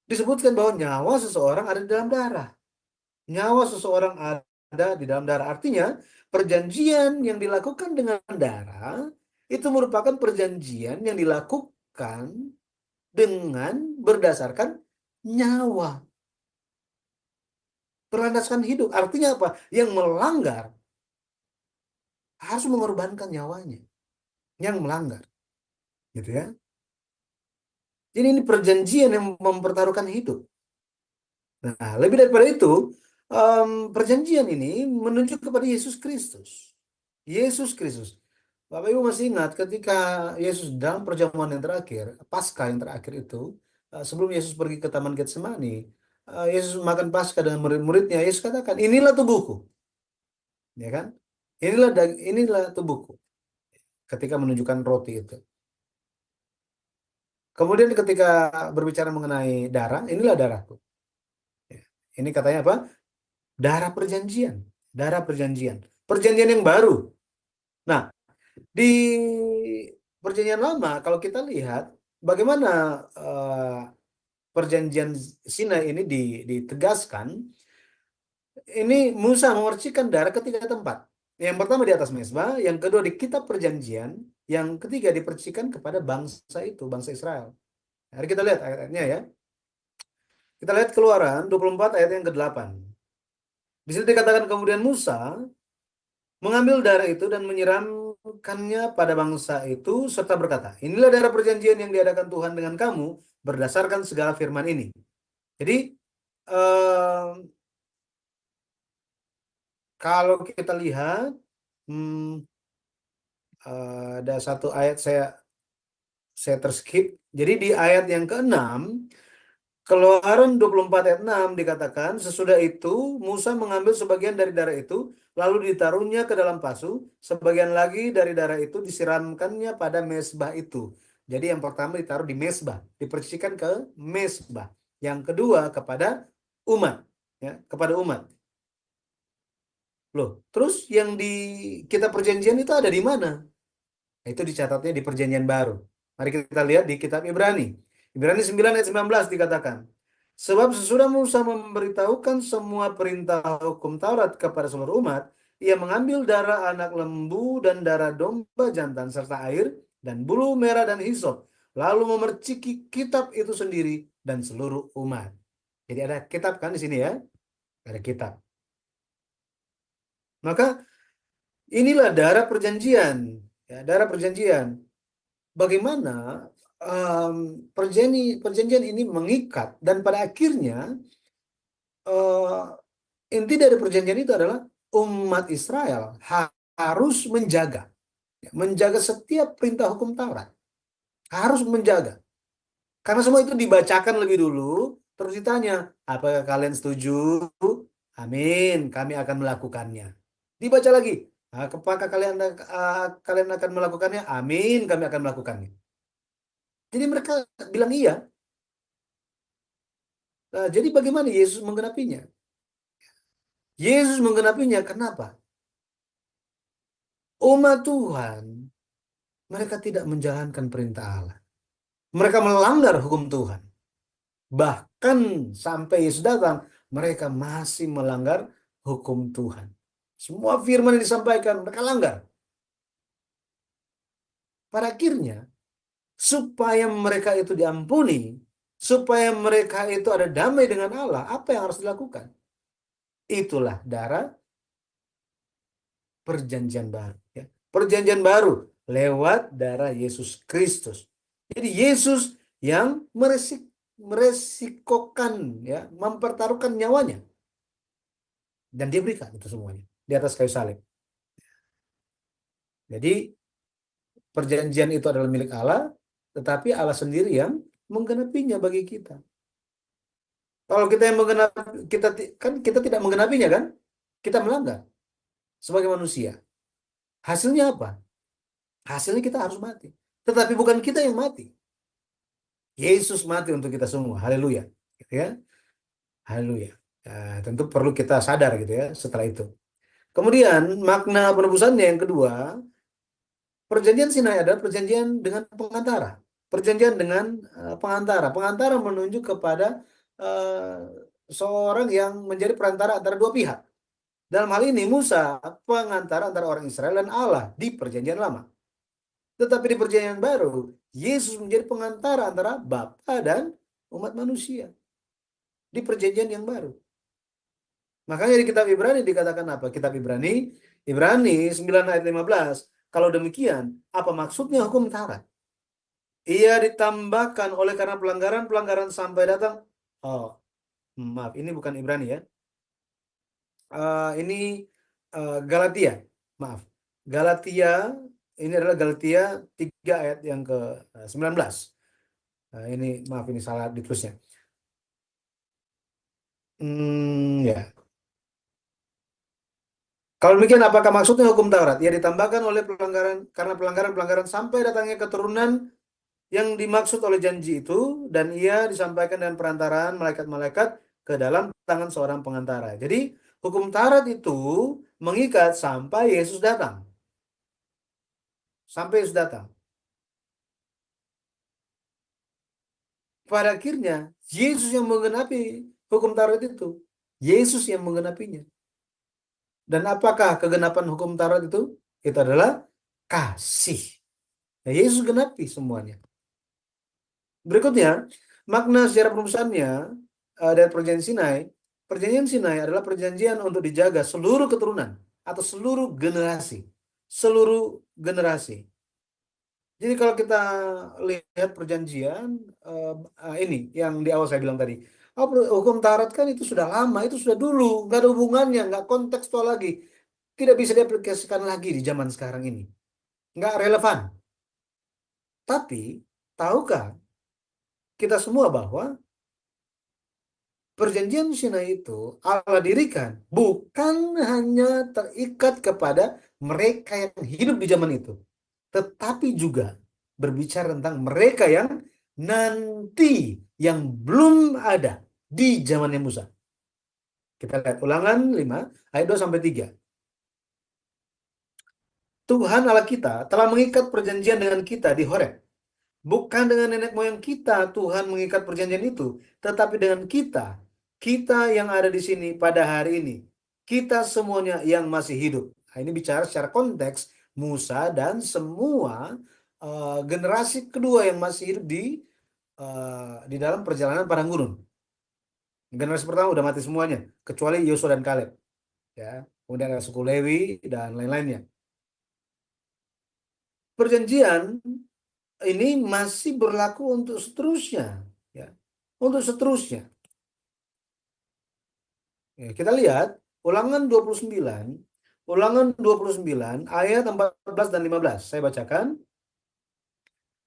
disebutkan bahwa nyawa seseorang ada di dalam darah. Nyawa seseorang ada di dalam darah. Artinya perjanjian yang dilakukan dengan darah itu merupakan perjanjian yang dilakukan dengan berdasarkan nyawa. Berlandaskan hidup. Artinya apa? Yang melanggar harus mengorbankan nyawanya. Yang melanggar. Gitu ya. Jadi ini perjanjian yang mempertaruhkan hidup. Nah, lebih daripada itu, perjanjian ini menunjuk kepada Yesus Kristus. Yesus Kristus. Bapak Ibu masih ingat ketika Yesus dalam perjamuan yang terakhir, Paskah yang terakhir itu, sebelum Yesus pergi ke Taman Getsemani, Yesus makan Paskah dengan murid-muridnya. Yesus katakan, inilah tubuhku. Ya kan? Inilah tubuhku. Ketika menunjukkan roti itu. Kemudian ketika berbicara mengenai darah, inilah darahku. Ini katanya apa? Darah perjanjian. Darah perjanjian. Perjanjian yang baru. Nah, di perjanjian lama, kalau kita lihat bagaimana perjanjian Sinai ini ditegaskan, ini Musa memercikan darah ke 3 tempat. Yang pertama di atas mezbah, yang kedua di kitab perjanjian, yang ketiga dipercikan kepada bangsa itu, bangsa Israel. Mari kita lihat ayat-ayatnya ya. Kita lihat Keluaran 24 ayat yang ke-8. Di situ dikatakan kemudian Musa mengambil darah itu dan menyiramkannya pada bangsa itu serta berkata, inilah darah perjanjian yang diadakan Tuhan dengan kamu berdasarkan segala firman ini. Jadi kalau kita lihat ada satu ayat saya terskip. Jadi di ayat yang ke-6 Keluaran 24 ayat 6 dikatakan, sesudah itu Musa mengambil sebagian dari darah itu, lalu ditaruhnya ke dalam pasu, sebagian lagi dari darah itu disiramkannya pada mezbah itu. Jadi yang pertama ditaruh di mezbah, dipercikan ke mezbah. Yang kedua kepada umat, ya, kepada umat. Loh, terus yang di kitab perjanjian itu ada di mana? Nah, itu dicatatnya di perjanjian baru. Mari kita lihat di kitab Ibrani. Ibrani 9 ayat 19 dikatakan, sebab sesudah Musa memberitahukan semua perintah hukum Taurat kepada seluruh umat, ia mengambil darah anak lembu dan darah domba jantan serta air dan bulu merah dan hisop, lalu memerciki kitab itu sendiri dan seluruh umat. Jadi ada kitab kan di sini ya? Ada kitab. Maka inilah darah perjanjian, ya, darah perjanjian. Bagaimana perjanjian ini mengikat, dan pada akhirnya inti dari perjanjian itu adalah umat Israel harus menjaga setiap perintah hukum Taurat, harus menjaga. Karena semua itu dibacakan lebih dulu, terus ditanya, apakah kalian setuju? Amin, kami akan melakukannya. Dibaca lagi, apakah kalian akan melakukannya? Amin, kami akan melakukannya. Jadi mereka bilang iya. Nah, jadi bagaimana Yesus menggenapinya? Yesus menggenapinya kenapa? Umat Tuhan, mereka tidak menjalankan perintah Allah. Mereka melanggar hukum Tuhan. Bahkan sampai Yesus datang, mereka masih melanggar hukum Tuhan. Semua firman yang disampaikan, mereka langgar. Pada akhirnya, supaya mereka itu diampuni, supaya mereka itu ada damai dengan Allah, apa yang harus dilakukan? Itulah darah perjanjian baru. Ya. Perjanjian baru lewat darah Yesus Kristus. Jadi Yesus yang meresikokan, ya, mempertaruhkan nyawanya, dan dia berikan itu semuanya di atas kayu salib. Jadi perjanjian itu adalah milik Allah, tetapi Allah sendiri yang menggenapinya bagi kita. Kalau kita yang menggenapi, kita tidak menggenapinya, kan? Kita melanggar sebagai manusia. Hasilnya apa? Hasilnya kita harus mati. Tetapi bukan kita yang mati. Yesus mati untuk kita semua. Haleluya. Gitu ya. Haleluya. Tentu perlu kita sadar gitu ya setelah itu. Kemudian makna penebusannya yang kedua, perjanjian Sinai adalah perjanjian dengan pengantara. Perjanjian dengan pengantara. Pengantara menunjuk kepada seorang yang menjadi perantara antara dua pihak. Dalam hal ini Musa pengantara antara orang Israel dan Allah di perjanjian lama. Tetapi di perjanjian baru, Yesus menjadi pengantara antara Bapa dan umat manusia. Di perjanjian yang baru. Makanya di kitab Ibrani dikatakan apa? Kitab Ibrani 9 ayat 15. Kalau demikian, apa maksudnya hukum Taurat? Ia ditambahkan oleh karena pelanggaran sampai datang. Oh, maaf, ini bukan Ibrani ya. Ini Galatia. Maaf. Galatia, ini adalah Galatia 3 ayat yang ke-19. Ini maaf, ini salah ditulisnya. Ya. Kalau demikian, apakah maksudnya hukum Taurat? Ia ditambahkan oleh pelanggaran sampai datangnya keturunan yang dimaksud oleh janji itu, dan ia disampaikan dengan perantaraan malaikat-malaikat ke dalam tangan seorang pengantara. Jadi hukum Taurat itu mengikat sampai Yesus datang. Sampai Yesus datang. Pada akhirnya Yesus yang menggenapi hukum Taurat itu. Yesus yang menggenapinya. Dan apakah kegenapan hukum Taurat itu? Itu adalah kasih. Nah, Yesus genapi semuanya. Berikutnya, makna sejarah penebusannya dari perjanjian Sinai. Perjanjian Sinai adalah perjanjian untuk dijaga seluruh keturunan atau seluruh generasi. Seluruh generasi. Jadi kalau kita lihat perjanjian ini yang di awal saya bilang tadi, hukum Taurat kan itu sudah lama, itu sudah dulu, nggak ada hubungannya, nggak kontekstual lagi, tidak bisa diaplikasikan lagi di zaman sekarang ini, nggak relevan. Tapi tahukah kita semua bahwa perjanjian Sinai itu Allah dirikan bukan hanya terikat kepada mereka yang hidup di zaman itu, tetapi juga berbicara tentang mereka yang nanti, yang belum ada di zamannya Musa. Kita lihat Ulangan 5 ayat 2-3. Tuhan Allah kita telah mengikat perjanjian dengan kita di Horeb. Bukan dengan nenek moyang kita Tuhan mengikat perjanjian itu, tetapi dengan kita yang ada di sini pada hari ini. Kita semuanya yang masih hidup. Nah, ini bicara secara konteks Musa dan semua generasi kedua yang masih hidup di dalam perjalanan padang gurun. Generasi pertama udah mati semuanya, kecuali Yosua dan Kaleb. Ya, kemudian ada suku Lewi dan lain-lainnya. Perjanjian ini masih berlaku untuk seterusnya, ya. Untuk seterusnya. Ya, kita lihat Ulangan 29 ayat 14 dan 15. Saya bacakan.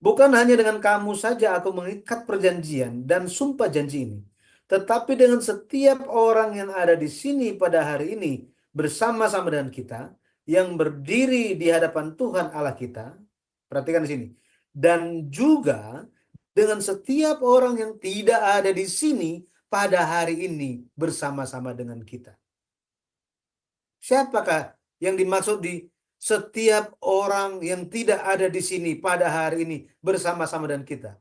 Bukan hanya dengan kamu saja aku mengikat perjanjian dan sumpah janji ini, tetapi dengan setiap orang yang ada di sini pada hari ini bersama-sama dengan kita, yang berdiri di hadapan Tuhan Allah kita. Perhatikan di sini. Dan juga dengan setiap orang yang tidak ada di sini pada hari ini bersama-sama dengan kita. Siapakah yang dimaksud di setiap orang yang tidak ada di sini pada hari ini bersama-sama dengan kita?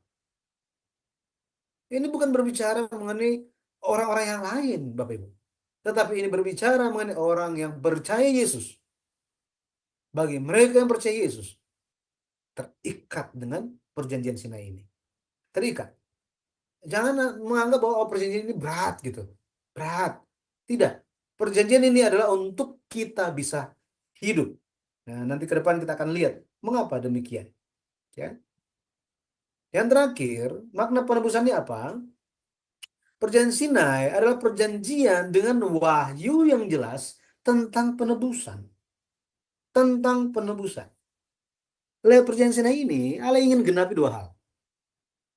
Ini bukan berbicara mengenai orang-orang yang lain, Bapak Ibu. Tetapi ini berbicara mengenai orang yang percaya Yesus. Bagi mereka yang percaya Yesus, terikat dengan perjanjian Sinai ini. Terikat. Jangan menganggap bahwa perjanjian ini berat gitu. Berat. Tidak. Perjanjian ini adalah untuk kita bisa hidup. Nah, nanti ke depan kita akan lihat mengapa demikian. Ya. Yang terakhir, makna penebusannya apa? Perjanjian Sinai adalah perjanjian dengan wahyu yang jelas tentang penebusan. Tentang penebusan. Lewat perjanjian Sinai ini, Allah ingin genapi dua hal.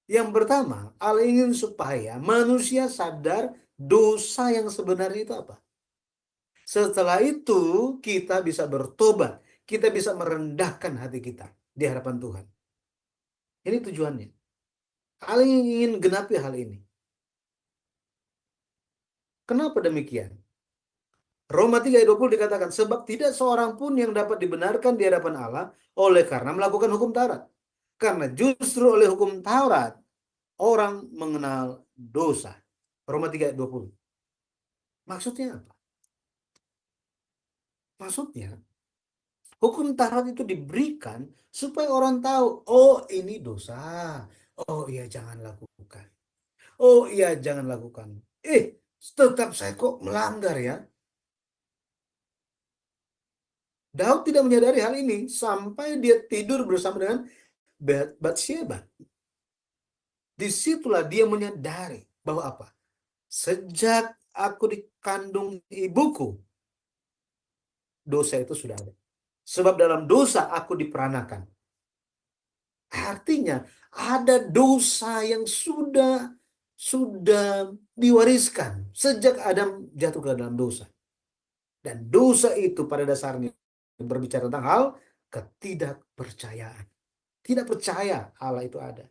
Yang pertama, Allah ingin supaya manusia sadar dosa yang sebenarnya itu apa. Setelah itu kita bisa bertobat, kita bisa merendahkan hati kita di hadapan Tuhan. Ini tujuannya. Allah ingin genapi hal ini. Kenapa demikian? Roma 3 ayat 20 dikatakan, sebab tidak seorang pun yang dapat dibenarkan di hadapan Allah oleh karena melakukan hukum Taurat. Karena justru oleh hukum Taurat orang mengenal dosa. Roma 3 ayat 20. Maksudnya apa? Maksudnya, hukum Taurat itu diberikan supaya orang tahu, oh ini dosa. Oh iya jangan lakukan. Oh iya jangan lakukan. Tetap saya kok melanggar ya. Daud tidak menyadari hal ini sampai dia tidur bersama dengan Batsyeba. Disitulah dia menyadari bahwa apa? Sejak aku dikandung ibuku, dosa itu sudah ada. Sebab dalam dosa aku diperanakan. Artinya ada dosa yang sudah diwariskan sejak Adam jatuh ke dalam dosa. Dan dosa itu pada dasarnya berbicara tentang hal ketidakpercayaan. Tidak percaya Allah itu ada.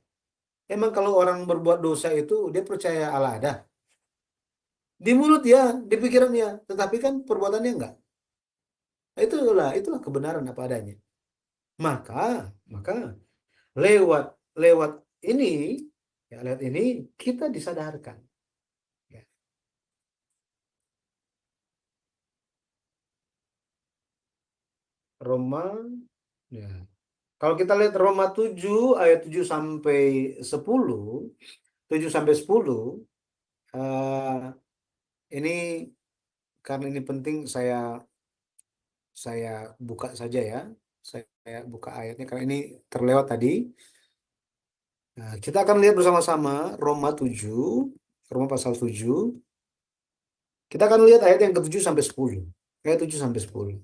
Emang kalau orang berbuat dosa itu dia percaya Allah ada? Di mulut ya, di pikiran ya, tetapi kan perbuatannya enggak. Itulah kebenaran apa adanya. Maka lewat ini ya, lewat ini kita disadarkan. Ya. Roma ya. Kalau kita lihat Roma 7 ayat 7 sampai 10, 7 sampai 10 ini karena ini penting saya buka saja ya. Saya buka ayatnya karena ini terlewat tadi. Nah, kita akan lihat bersama-sama Roma pasal 7. Kita akan lihat ayat yang ke-7 sampai 10. Ayat 7 sampai 10.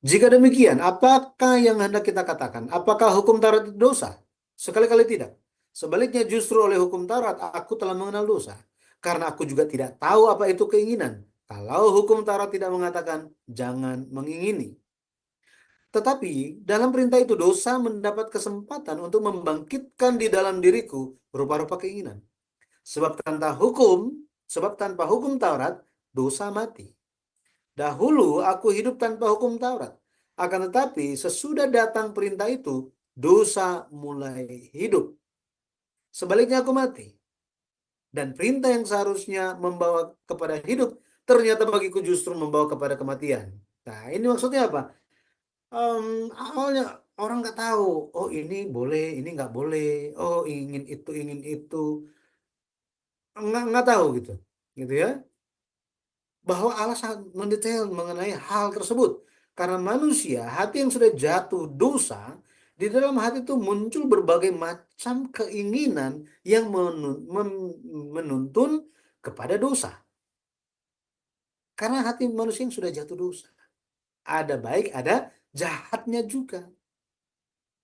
Jika demikian, apakah yang hendak kita katakan? Apakah hukum Taurat itu dosa? Sekali-kali tidak. Sebaliknya justru oleh hukum Taurat aku telah mengenal dosa. Karena aku juga tidak tahu apa itu keinginan. Kalau hukum Taurat tidak mengatakan jangan mengingini. Tetapi dalam perintah itu dosa mendapat kesempatan untuk membangkitkan di dalam diriku rupa-rupa keinginan. Sebab tanpa hukum Taurat, dosa mati. Dahulu aku hidup tanpa hukum Taurat. Akan tetapi sesudah datang perintah itu, dosa mulai hidup. Sebaliknya aku mati. Dan perintah yang seharusnya membawa kepada hidup, ternyata bagiku justru membawa kepada kematian. Nah, ini maksudnya apa? Awalnya orang nggak tahu, oh ini boleh, ini nggak boleh, oh ingin itu, nggak tahu gitu ya. bahwa Allah sangat mendetail mengenai hal tersebut. Karena manusia, hati yang sudah jatuh dosa, di dalam hati itu muncul berbagai macam keinginan yang menuntun kepada dosa. Karena hati manusia yang sudah jatuh dosa, ada baik, ada jahatnya juga.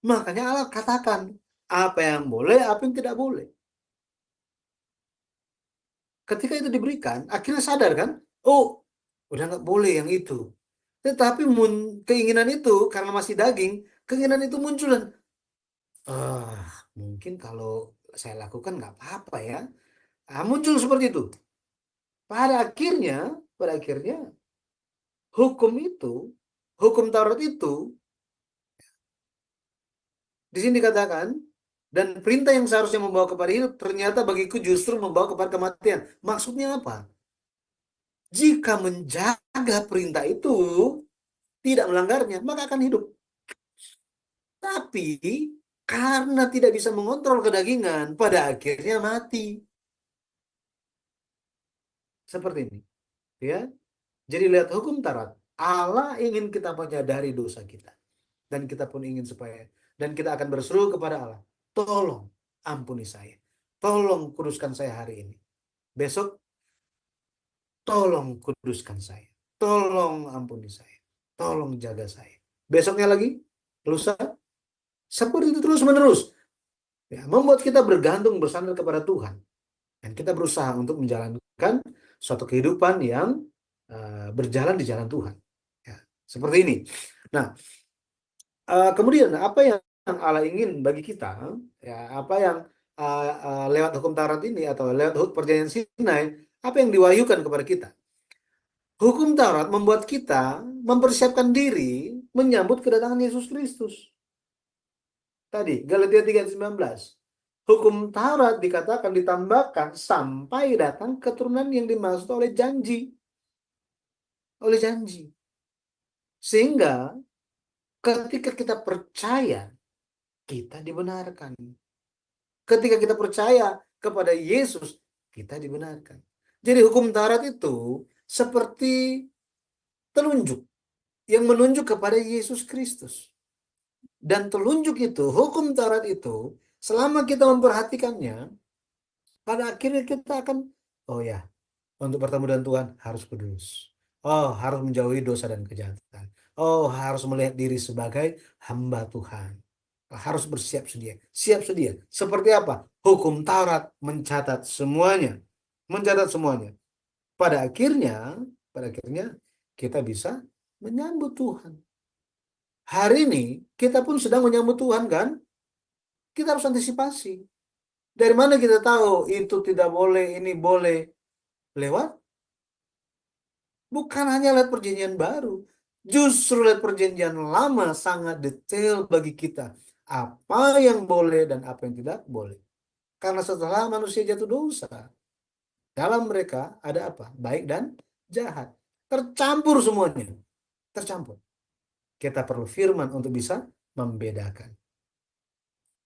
Makanya Allah katakan apa yang boleh, apa yang tidak boleh. Ketika itu diberikan, akhirnya sadar kan, oh, udah nggak boleh yang itu. Tetapi keinginan itu karena masih daging, keinginan itu muncul dan mungkin kalau saya lakukan nggak apa-apa ya. Muncul seperti itu. Pada akhirnya hukum Taurat itu di sini dikatakan, dan perintah yang seharusnya membawa kepada hidup ternyata bagiku justru membawa kepada kematian. Maksudnya apa? Jika menjaga perintah itu tidak melanggarnya, maka akan hidup. Tapi karena tidak bisa mengontrol kedagingan, pada akhirnya mati. Seperti ini, ya. Jadi lihat hukum Taurat. Allah ingin kita menyadari dosa kita, dan kita pun ingin supaya, dan kita akan berseru kepada Allah, tolong ampuni saya, tolong kuduskan saya hari ini. Besok, tolong kuduskan saya, tolong ampuni saya, tolong jaga saya. Besoknya lagi, lusa, seperti itu terus menerus. Ya, membuat kita bergantung bersandar kepada Tuhan, dan kita berusaha untuk menjalankan suatu kehidupan yang berjalan di jalan Tuhan. Ya, seperti ini. Nah, kemudian apa yang Allah ingin bagi kita, ya, apa yang lewat hukum Taurat ini atau lewat hukum perjanjian Sinai, apa yang diwahyukan kepada kita? Hukum Taurat membuat kita mempersiapkan diri menyambut kedatangan Yesus Kristus. Tadi Galatia 3:19. Hukum Taurat dikatakan ditambahkan sampai datang keturunan yang dimaksud oleh janji. Sehingga ketika kita percaya, kita dibenarkan. Ketika kita percaya kepada Yesus, kita dibenarkan. Jadi hukum Taurat itu seperti telunjuk yang menunjuk kepada Yesus Kristus. Dan telunjuk itu, hukum Taurat itu, selama kita memperhatikannya, pada akhirnya kita akan, oh ya, untuk bertemu dengan Tuhan harus kudus. Oh, harus menjauhi dosa dan kejahatan. Oh, harus melihat diri sebagai hamba Tuhan. Harus bersiap sedia. Siap sedia. Seperti apa? Hukum Taurat mencatat semuanya. Pada akhirnya kita bisa menyambut Tuhan. Hari ini kita pun sedang menyambut Tuhan, kan? Kita harus antisipasi. Dari mana kita tahu itu tidak boleh, ini boleh? Lewat bukan hanya lihat perjanjian baru, justru lihat perjanjian lama sangat detail bagi kita. Apa yang boleh dan apa yang tidak boleh. Karena setelah manusia jatuh dosa, dalam mereka ada apa? Baik dan jahat. Tercampur semuanya. Tercampur. Kita perlu firman untuk bisa membedakan.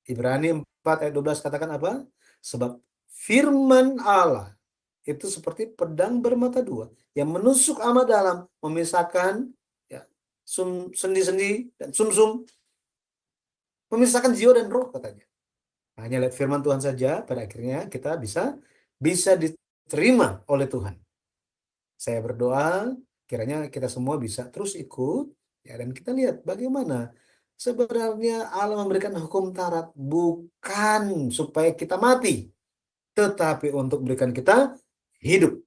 Ibrani 4 ayat 12 katakan apa? Sebab firman Allah itu seperti pedang bermata dua yang menusuk amat dalam, memisahkan ya, sendi-sendi dan sumsum, memisahkan jiwa dan roh, katanya. Hanya lihat firman Tuhan saja, pada akhirnya kita bisa diterima oleh Tuhan. Saya berdoa kiranya kita semua bisa terus ikut ya, dan kita lihat bagaimana sebenarnya Allah memberikan hukum Taurat bukan supaya kita mati, tetapi untuk memberikan kita hidup.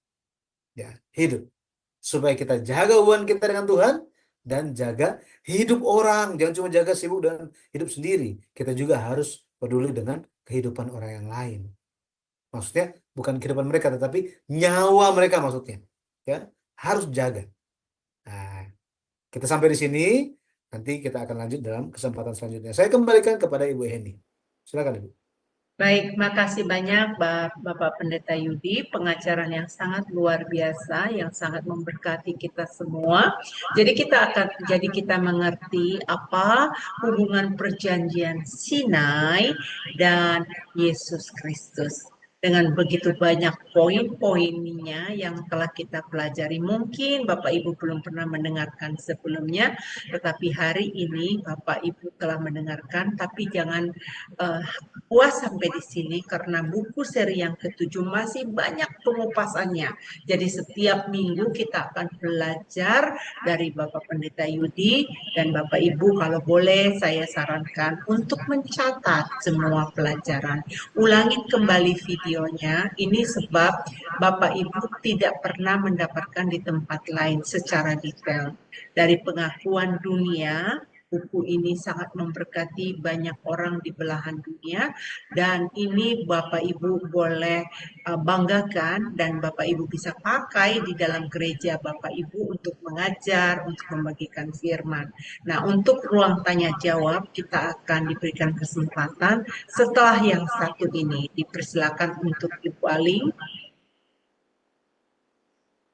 Ya, hidup. Supaya kita jaga hubungan kita dengan Tuhan dan jaga hidup orang. Jangan cuma jaga sibuk dengan hidup sendiri. Kita juga harus peduli dengan kehidupan orang yang lain. Maksudnya bukan kehidupan mereka, tetapi nyawa mereka maksudnya. Ya, harus jaga. Nah, kita sampai di sini. Nanti kita akan lanjut dalam kesempatan selanjutnya. Saya kembalikan kepada Ibu Henny. Silakan, Ibu. Baik, makasih banyak Bapak Pendeta Yudi, pengajaran yang sangat luar biasa, yang sangat memberkati kita semua. Jadi kita mengerti apa hubungan perjanjian Sinai dan Yesus Kristus. dengan begitu banyak poin-poinnya yang telah kita pelajari. Mungkin Bapak Ibu belum pernah mendengarkan sebelumnya, tetapi hari ini Bapak Ibu telah mendengarkan, tapi jangan puas sampai di sini karena buku seri yang ketujuh masih banyak pengupasannya. Jadi setiap minggu kita akan belajar dari Bapak Pendeta Yudi, dan Bapak Ibu kalau boleh saya sarankan untuk mencatat semua pelajaran. Ulangin kembali videonya, ini sebab Bapak Ibu tidak pernah mendapatkan di tempat lain secara detail. Dari pengakuan dunia, buku ini sangat memberkati banyak orang di belahan dunia, dan ini Bapak Ibu boleh banggakan dan Bapak Ibu bisa pakai di dalam gereja Bapak Ibu untuk mengajar, untuk membagikan firman. Nah, untuk ruang tanya jawab kita akan diberikan kesempatan setelah yang satu ini. Dipersilakan untuk Ibu Aling.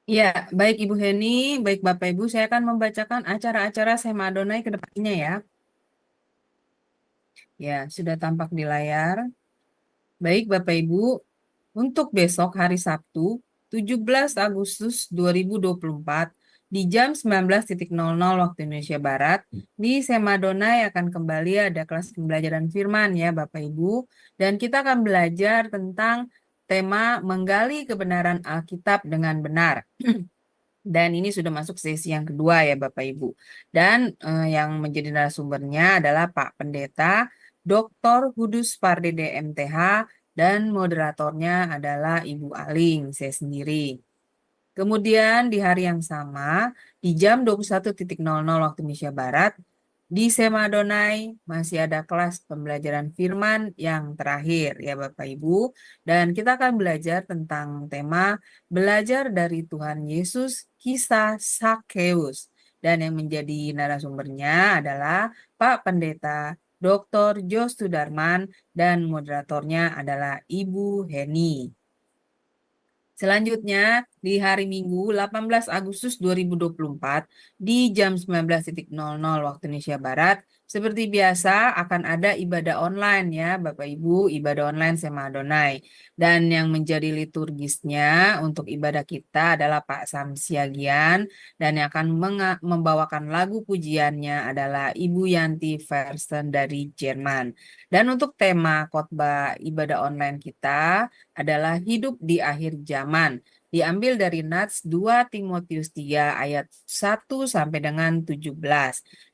Ya, baik Ibu Heni, baik Bapak Ibu, saya akan membacakan acara-acara Sema Adonai ke depannya ya. Ya, sudah tampak di layar. Baik Bapak Ibu, untuk besok hari Sabtu, 17 Agustus 2024, di jam 19.00 waktu Indonesia Barat, di Sema Adonai akan kembali ada kelas pembelajaran firman ya Bapak Ibu. Dan kita akan belajar tentang tema menggali kebenaran Alkitab dengan benar. Dan ini sudah masuk sesi yang kedua ya Bapak Ibu. Dan yang menjadi narasumbernya adalah Pak Pendeta Dr. Hudus Pardede MTH, dan moderatornya adalah Ibu Aling, saya sendiri. Kemudian di hari yang sama, di jam 21.00 waktu Indonesia Barat, di Sema Adonai masih ada kelas pembelajaran firman yang terakhir ya Bapak Ibu. Dan kita akan belajar tentang tema belajar dari Tuhan Yesus, kisah Sakeus. Dan yang menjadi narasumbernya adalah Pak Pendeta Dr. Jos Sudarman, dan moderatornya adalah Ibu Heni. Selanjutnya, di hari Minggu 18 Agustus 2024, di jam 19.00 waktu Indonesia Barat, seperti biasa akan ada ibadah online ya Bapak Ibu, ibadah online Sema Adonai. Dan yang menjadi liturgisnya untuk ibadah kita adalah Pak Samsiagian, dan yang akan membawakan lagu pujiannya adalah Ibu Yanti Versen dari Jerman. Dan untuk tema khotbah ibadah online kita adalah hidup di akhir zaman. Diambil dari Nats 2 Timotius 3 ayat 1 sampai dengan 17.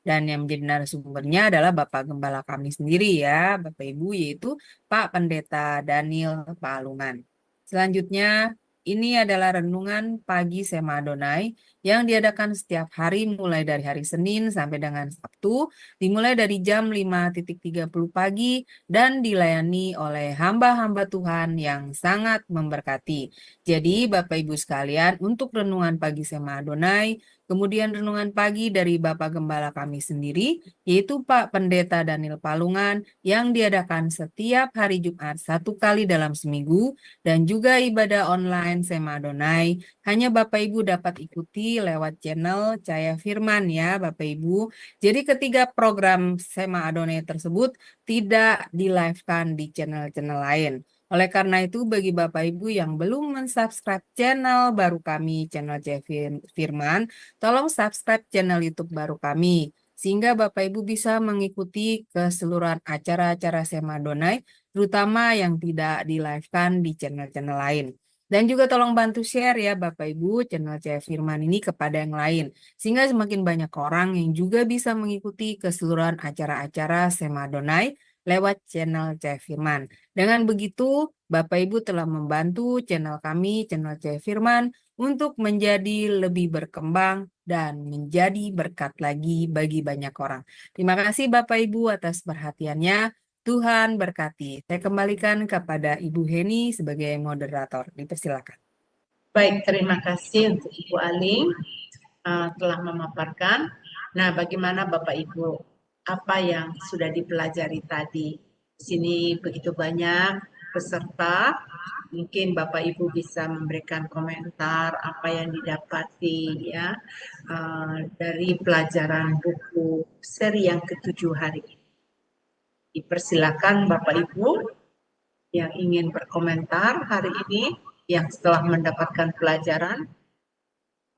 Dan yang menjadi narasumbernya adalah Bapak Gembala kami sendiri ya, Bapak Ibu, yaitu Pak Pendeta Daniel Palungan. Selanjutnya, ini adalah renungan pagi Sema Adonai yang diadakan setiap hari mulai dari hari Senin sampai dengan Sabtu, dimulai dari jam 5.30 pagi dan dilayani oleh hamba-hamba Tuhan yang sangat memberkati. Jadi Bapak Ibu sekalian, untuk renungan pagi Sema Adonai, kemudian renungan pagi dari Bapak Gembala kami sendiri, yaitu Pak Pendeta Daniel Palungan, yang diadakan setiap hari Jumat 1 kali dalam seminggu, dan juga ibadah online Sema Adonai, hanya Bapak Ibu dapat ikuti lewat channel Cahaya Firman ya Bapak Ibu. Jadi ketiga program Sema Adonai tersebut tidak di-live-kan di channel-channel lain. Oleh karena itu, bagi Bapak Ibu yang belum mensubscribe channel baru kami, channel Cahaya Firman, tolong subscribe channel YouTube baru kami, sehingga Bapak Ibu bisa mengikuti keseluruhan acara-acara Sema Adonai, terutama yang tidak di-live-kan di channel-channel lain. Dan juga tolong bantu share ya Bapak Ibu channel Cahaya Firman ini kepada yang lain, sehingga semakin banyak orang yang juga bisa mengikuti keseluruhan acara-acara Sema Adonai lewat channel Cahaya Firman. Dengan begitu, Bapak Ibu telah membantu channel kami, channel Cahaya Firman, untuk menjadi lebih berkembang dan menjadi berkat lagi bagi banyak orang. Terima kasih Bapak Ibu atas perhatiannya. Tuhan berkati. Saya kembalikan kepada Ibu Heni sebagai moderator. Dipersilakan. Baik, terima kasih untuk Ibu Aling telah memaparkan. Nah, bagaimana Bapak Ibu, apa yang sudah dipelajari tadi? Di sini begitu banyak peserta, mungkin Bapak Ibu bisa memberikan komentar apa yang didapati ya dari pelajaran buku seri yang ketujuh hari ini. Dipersilakan Bapak Ibu. yang ingin berkomentar hari ini, yang setelah mendapatkan pelajaran?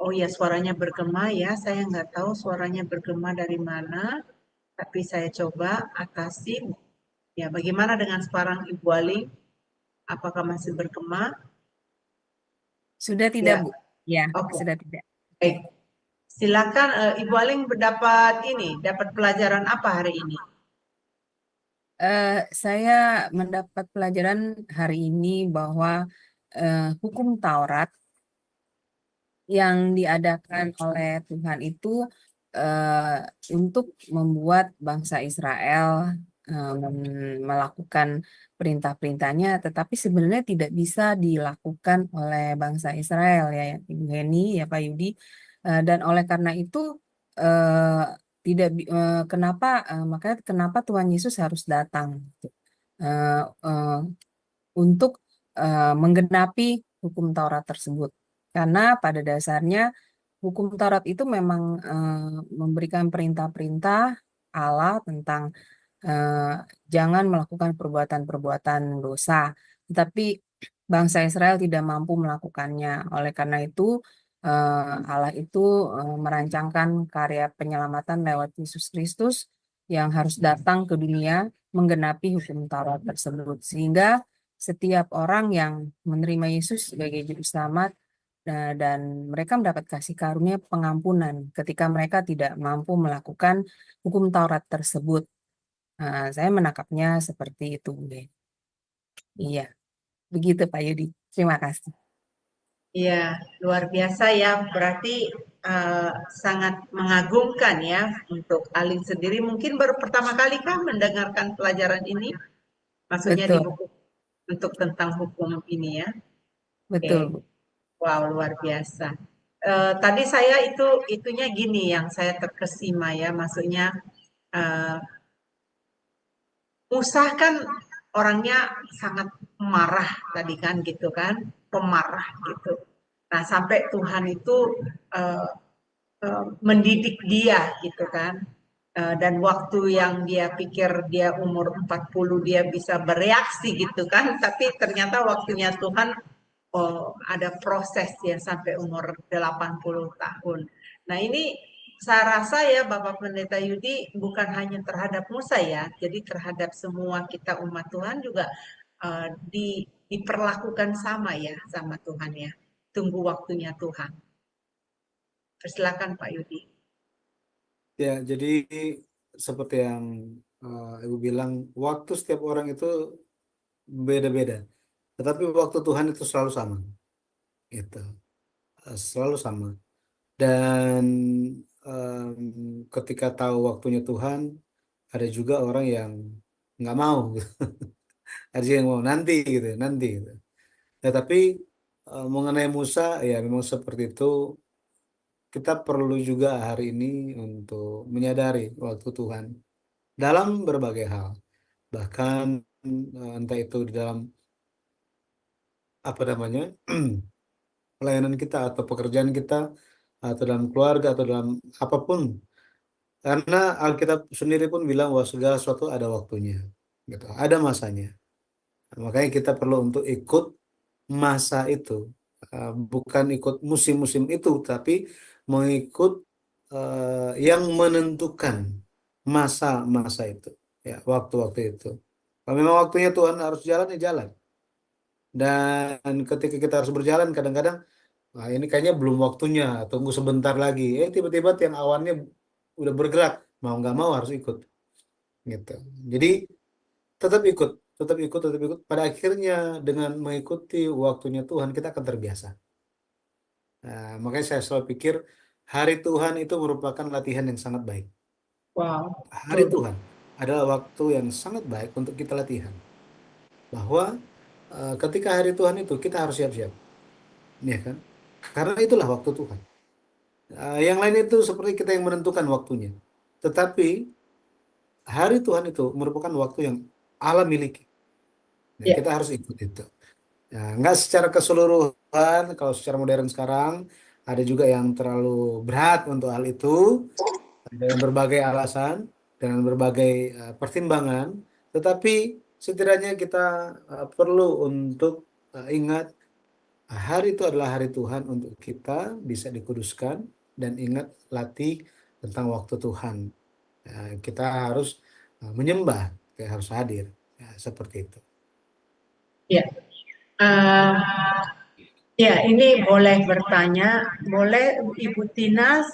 Oh ya, suaranya bergema ya. Saya nggak tahu suaranya bergema dari mana, tapi saya coba atasi. Ya, bagaimana dengan sekarang Ibu Aling? Apakah masih bergema? Sudah tidak, Ya, Bu? Ya, oke. sudah tidak. Baik. Silakan Ibu Aling dapat pelajaran apa hari ini? Saya mendapat pelajaran hari ini bahwa hukum Taurat yang diadakan oleh Tuhan itu eh, untuk membuat bangsa Israel melakukan perintah-perintahnya, tetapi sebenarnya tidak bisa dilakukan oleh bangsa Israel ya, Ibu Heni, ya Pak Yudi. Dan oleh karena itu eh, tidak makanya kenapa Tuhan Yesus harus datang gitu. Eh, eh, untuk menggenapi hukum Taurat tersebut. Karena pada dasarnya hukum Taurat itu memang memberikan perintah-perintah Allah tentang eh, jangan melakukan perbuatan-perbuatan dosa. Tetapi bangsa Israel tidak mampu melakukannya. Oleh karena itu Allah itu merancangkan karya penyelamatan lewat Yesus Kristus yang harus datang ke dunia menggenapi hukum Taurat tersebut. Sehingga setiap orang yang menerima Yesus sebagai juru selamat dan mereka mendapat kasih karunia pengampunan ketika mereka tidak mampu melakukan hukum Taurat tersebut. Saya menangkapnya seperti itu, Bu. Iya, begitu Pak Yudi. Terima kasih. Ya, luar biasa ya. Berarti sangat mengagumkan ya untuk Aling sendiri. Mungkin baru pertama kali kah mendengarkan pelajaran ini? Maksudnya di Betul, buku untuk tentang hukum ini ya. Oke, betul, Bu. wow, luar biasa. Tadi saya itunya gini yang saya terkesima ya. Maksudnya eh, Musa kan orangnya sangat marah tadi kan gitu kan, pemarah gitu. Nah, sampai Tuhan itu eh, mendidik dia gitu kan. Dan waktu yang dia pikir dia umur 40 dia bisa bereaksi gitu kan, tapi ternyata waktunya Tuhan ada proses ya sampai umur 80 tahun. Nah, ini saya rasa ya Bapak Pendeta Yudi bukan hanya terhadap Musa ya, jadi terhadap semua kita umat Tuhan juga diperlakukan sama ya sama Tuhan ya. Tunggu waktunya Tuhan. Persilakan Pak Yudi. Ya, jadi seperti yang Ibu bilang, waktu setiap orang itu beda-beda. Tetapi waktu Tuhan itu selalu sama. Itu selalu sama. Dan ketika tahu waktunya Tuhan, ada juga orang yang nggak mau, ada juga yang mau nanti gitu, nanti gitu. Tetapi mengenai Musa, ya memang seperti itu. Kita perlu juga hari ini untuk menyadari waktu Tuhan dalam berbagai hal. Bahkan entah itu di dalam apa namanya pelayanan kita atau pekerjaan kita atau dalam keluarga atau dalam apapun. Karena Alkitab sendiri pun bilang bahwa segala sesuatu ada waktunya, gitu. Ada masanya. Makanya kita perlu untuk ikut masa itu, bukan ikut musim-musim itu, tapi mengikut yang menentukan masa-masa itu, ya waktu-waktu itu. Kalau memang waktunya Tuhan harus jalan, ya jalan. Dan ketika kita harus berjalan, kadang-kadang, nah ini kayaknya belum waktunya, tunggu sebentar lagi. Tiba-tiba tiang awannya udah bergerak, mau nggak mau harus ikut, gitu. Jadi tetap ikut, tetap ikut, tetap ikut. Pada akhirnya dengan mengikuti waktunya Tuhan, kita akan terbiasa. Nah, makanya saya selalu pikir hari Tuhan itu merupakan latihan yang sangat baik. Wow, Hari betul. Tuhan adalah waktu yang sangat baik untuk kita latihan. Bahwa ketika hari Tuhan itu kita harus siap-siap, ya kan? Karena itulah waktu Tuhan. Yang lain itu seperti kita yang menentukan waktunya. Tetapi hari Tuhan itu merupakan waktu yang Allah miliki. Nah, Ya, kita harus ikut itu. Nah, nggak secara keseluruhan, kalau secara modern sekarang, ada juga yang terlalu berat untuk hal itu, dengan berbagai alasan, dengan berbagai pertimbangan, tetapi setidaknya kita perlu untuk ingat hari itu adalah hari Tuhan untuk kita bisa dikuduskan, dan ingat latih tentang waktu Tuhan. Kita harus menyembah, kita harus hadir, ya, seperti itu. Ya, Eh, ya ini boleh bertanya, boleh Ibu Tina,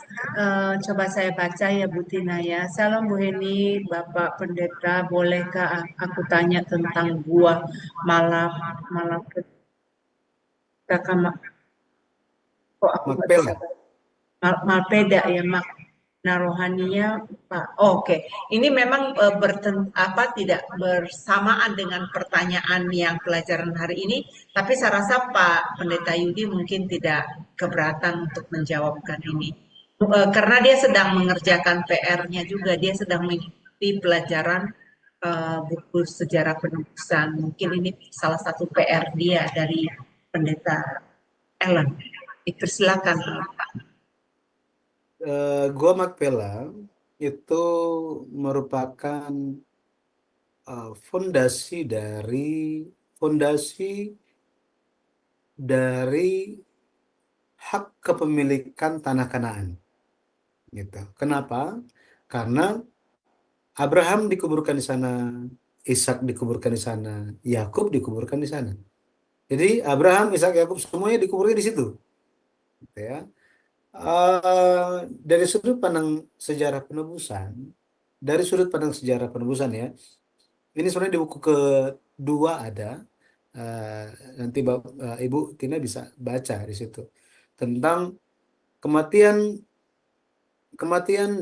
coba saya baca ya Bu Tina ya. Salam Bu Heni, Bapak Pendeta, bolehkah aku tanya tentang buah malapetaka? Kok aku nggak bisa Makpela. malpeda ya, rohaninya Pak. Oke, ini memang tidak bersamaan dengan pertanyaan yang pelajaran hari ini, tapi saya rasa Pak Pendeta Yudi mungkin tidak keberatan untuk menjawabkan ini. Karena dia sedang mengerjakan PR-nya juga, dia sedang mengikuti pelajaran buku sejarah penebusan. Mungkin ini salah satu PR dia dari Pendeta Ellen. Silakan Pak. Gua Makpela itu merupakan fondasi dari hak kepemilikan tanah Kanaan, gitu. Kenapa? Karena Abraham dikuburkan di sana, Ishak dikuburkan di sana, Yakub dikuburkan di sana. Jadi Abraham, Ishak, Yakub semuanya dikuburkan di situ, gitu ya. Dari sudut pandang sejarah penebusan, ya, ini sebenarnya di buku kedua ada, nanti Ibu Tina bisa baca di situ tentang kematian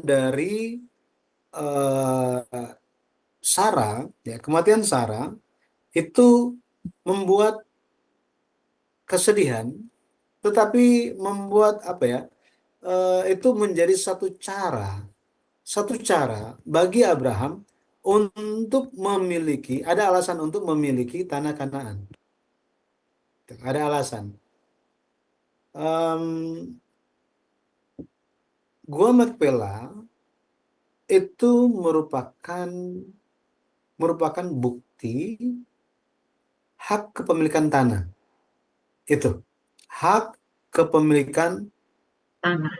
dari Sarah, ya, kematian Sarah itu membuat kesedihan, tetapi membuat apa ya? Itu menjadi satu cara bagi Abraham untuk ada alasan untuk memiliki tanah Kanaan. Ada alasan. Gua Makpela itu merupakan bukti hak kepemilikan tanah. Itu hak kepemilikan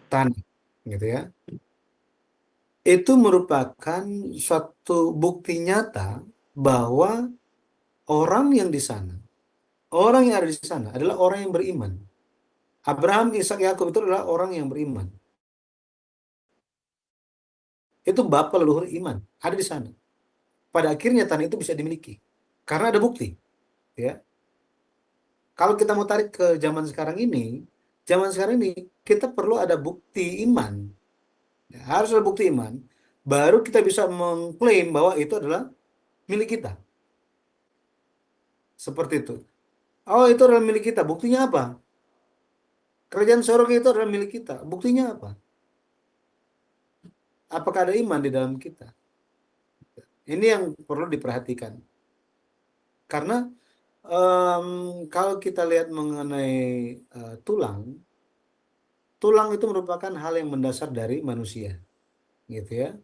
tanah, gitu ya. Itu merupakan suatu bukti nyata bahwa orang yang ada di sana adalah orang yang beriman. Abraham, Ishak, Yakub itu adalah orang yang beriman. Itu bapak leluhur iman, ada di sana. Pada akhirnya tanah itu bisa dimiliki karena ada bukti, ya. Kalau kita mau tarik ke zaman sekarang ini kita perlu ada bukti iman. Ya, harus ada bukti iman, baru kita bisa mengklaim bahwa itu adalah milik kita. Seperti itu. Oh, itu adalah milik kita. Buktinya apa? Kerajaan sorga itu adalah milik kita. Buktinya apa? Apakah ada iman di dalam kita? Ini yang perlu diperhatikan. Karena kalau kita lihat mengenai tulang itu merupakan hal yang mendasar dari manusia, gitu ya.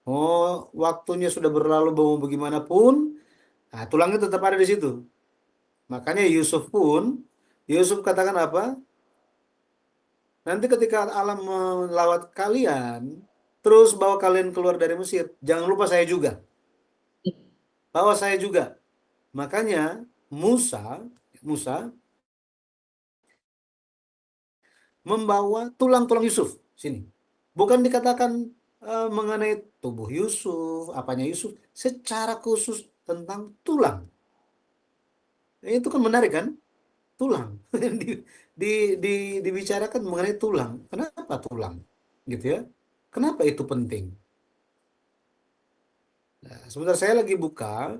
Oh, waktunya sudah berlalu mau bagaimanapun, tulangnya tetap ada di situ. Makanya Yusuf katakan apa? Nanti ketika Allah melawat kalian, terus bawa kalian keluar dari Mesir, jangan lupa saya juga. Bawa saya juga. Makanya Musa membawa tulang-tulang Yusuf sini. Bukan dikatakan mengenai tubuh Yusuf, apanya Yusuf, secara khusus tentang tulang. Itu kan menarik kan? Tulang. Dibicarakan mengenai tulang. Kenapa tulang? Gitu ya. Kenapa itu penting? Nah, sebentar saya lagi buka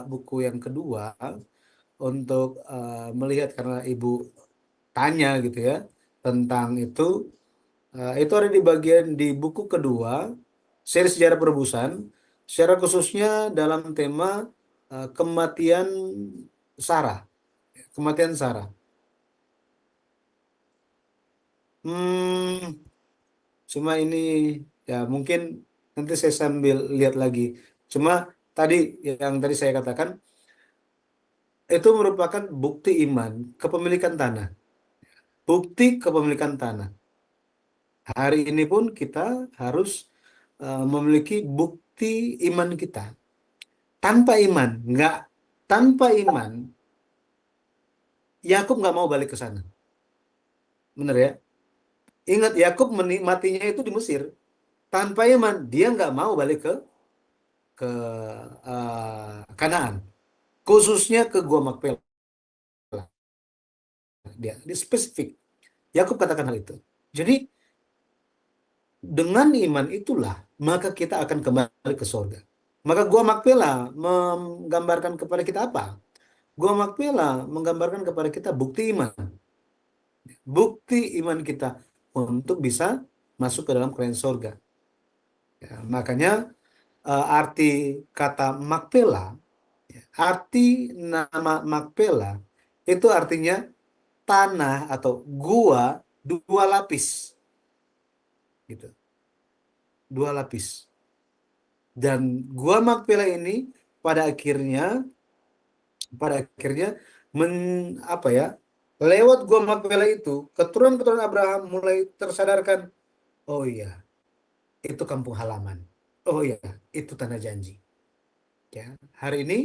buku yang kedua untuk melihat, karena Ibu tanya gitu ya tentang itu. Itu ada di bagian di buku kedua seri sejarah perebusan, secara khususnya dalam tema kematian Sarah. Cuma ini ya mungkin nanti saya sambil lihat lagi. Cuma tadi yang tadi saya katakan, itu merupakan bukti iman kepemilikan tanah. Bukti kepemilikan tanah. Hari ini pun kita harus memiliki bukti iman kita. Tanpa iman, tanpa iman, Yakub nggak mau balik ke sana. Benar ya? Ingat, Yakub menikmatinya itu di Mesir. Tanpa iman, dia nggak mau balik ke Kanaan. Khususnya ke Gua Makpela. Dia spesifik. Yakub katakan hal itu. Jadi, dengan iman itulah, maka kita akan kembali ke surga. Maka Gua Makpela menggambarkan kepada kita apa? Gua Makpela menggambarkan kepada kita bukti iman. Bukti iman kita untuk bisa masuk ke dalam kerajaan surga. Ya, makanya arti kata Makpela, arti nama Makpela itu artinya tanah atau gua 2 lapis. Gitu. 2 lapis. Dan Gua Makpela ini pada akhirnya lewat Gua Makpela itu keturunan-keturunan Abraham mulai tersadarkan, oh iya, itu kampung halaman. Oh iya, itu tanah janji. Ya, hari ini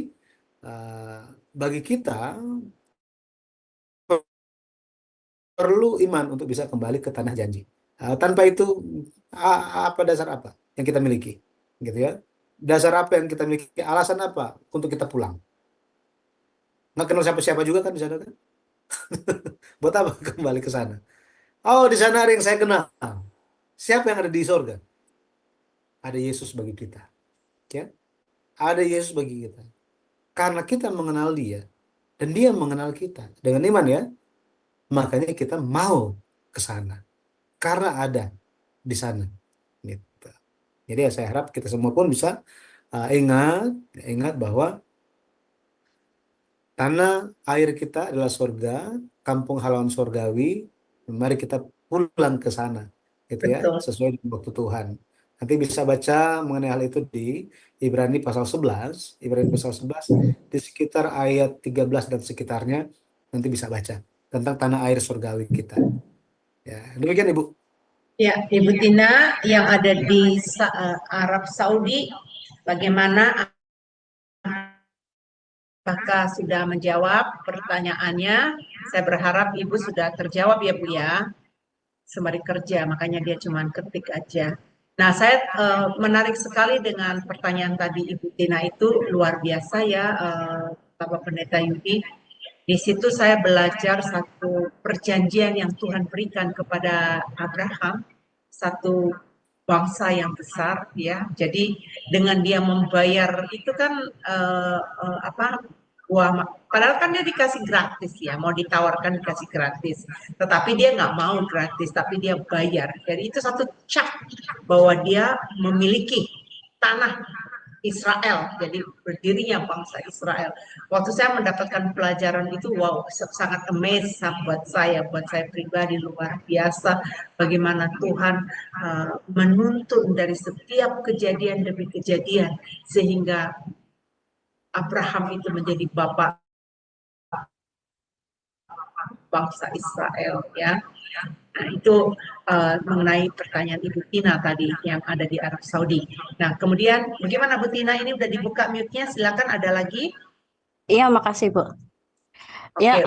bagi kita perlu iman untuk bisa kembali ke tanah janji. Tanpa itu apa dasar apa yang kita miliki, gitu ya? Dasar apa yang kita miliki? Alasan apa untuk kita pulang? Nggak kenal siapa-siapa juga kan di sana kan? Buat apa kembali ke sana? Oh, di sana ada yang saya kenal. Siapa yang ada di sorga? Ada Yesus bagi kita. Ya, ada Yesus bagi kita. Karena kita mengenal Dia dan Dia mengenal kita dengan iman ya, makanya kita mau ke sana karena ada di sana. Gitu. Jadi ya saya harap kita semua pun bisa ingat bahwa tanah air kita adalah surga, kampung halaman surgawi. Mari kita pulang ke sana, gitu ya, Betul. sesuai dengan waktu Tuhan. Nanti bisa baca mengenai hal itu di Ibrani pasal 11, di sekitar ayat 13 dan sekitarnya, nanti bisa baca tentang tanah air surgawi kita. Ya, demikian Ibu. Ya, Ibu Tina yang ada di Arab Saudi, bagaimana? Apakah sudah menjawab pertanyaannya? Saya berharap Ibu sudah terjawab ya Bu ya. Sembari kerja, makanya dia cuma ketik aja. Nah, saya menarik sekali dengan pertanyaan tadi Ibu Tina, itu luar biasa ya, Bapak Pendeta Yudi. Di situ saya belajar satu perjanjian yang Tuhan berikan kepada Abraham, satu bangsa yang besar ya. Jadi dengan dia membayar itu kan padahal kan dia dikasih gratis ya, mau ditawarkan dikasih gratis, tetapi dia nggak mau gratis, tapi dia bayar. Jadi itu satu cap bahwa dia memiliki tanah Israel, jadi berdirinya bangsa Israel. Waktu saya mendapatkan pelajaran itu, wow, sangat amazed buat saya pribadi, luar biasa bagaimana Tuhan menuntun dari setiap kejadian demi kejadian sehingga Abraham itu menjadi bapak bangsa Israel ya. Nah, itu mengenai pertanyaan Ibu Tina tadi yang ada di Arab Saudi. Nah, kemudian bagaimana Bu Tina, ini udah dibuka mute-nya, silakan ada lagi. Iya, makasih Bu. Oke, Ya,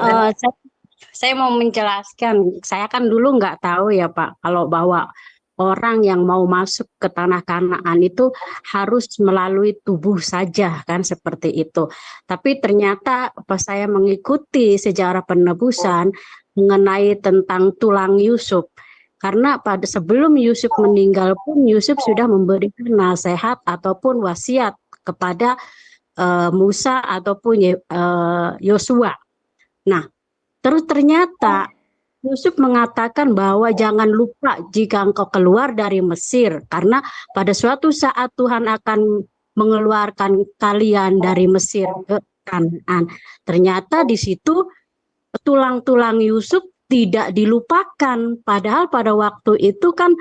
saya mau menjelaskan, saya kan dulu nggak tahu ya Pak, kalau bahwa orang yang mau masuk ke tanah Kanaan itu harus melalui tubuh saja kan, seperti itu. Tapi ternyata pas saya mengikuti sejarah penebusan mengenai tentang tulang Yusuf, karena pada sebelum Yusuf meninggal pun Yusuf sudah memberikan nasihat ataupun wasiat kepada Musa ataupun Yosua. Nah, terus ternyata Yusuf mengatakan bahwa jangan lupa jika engkau keluar dari Mesir, karena pada suatu saat Tuhan akan mengeluarkan kalian dari Mesir ke Kanaan. Ternyata di situ tulang-tulang Yusuf tidak dilupakan, padahal pada waktu itu kan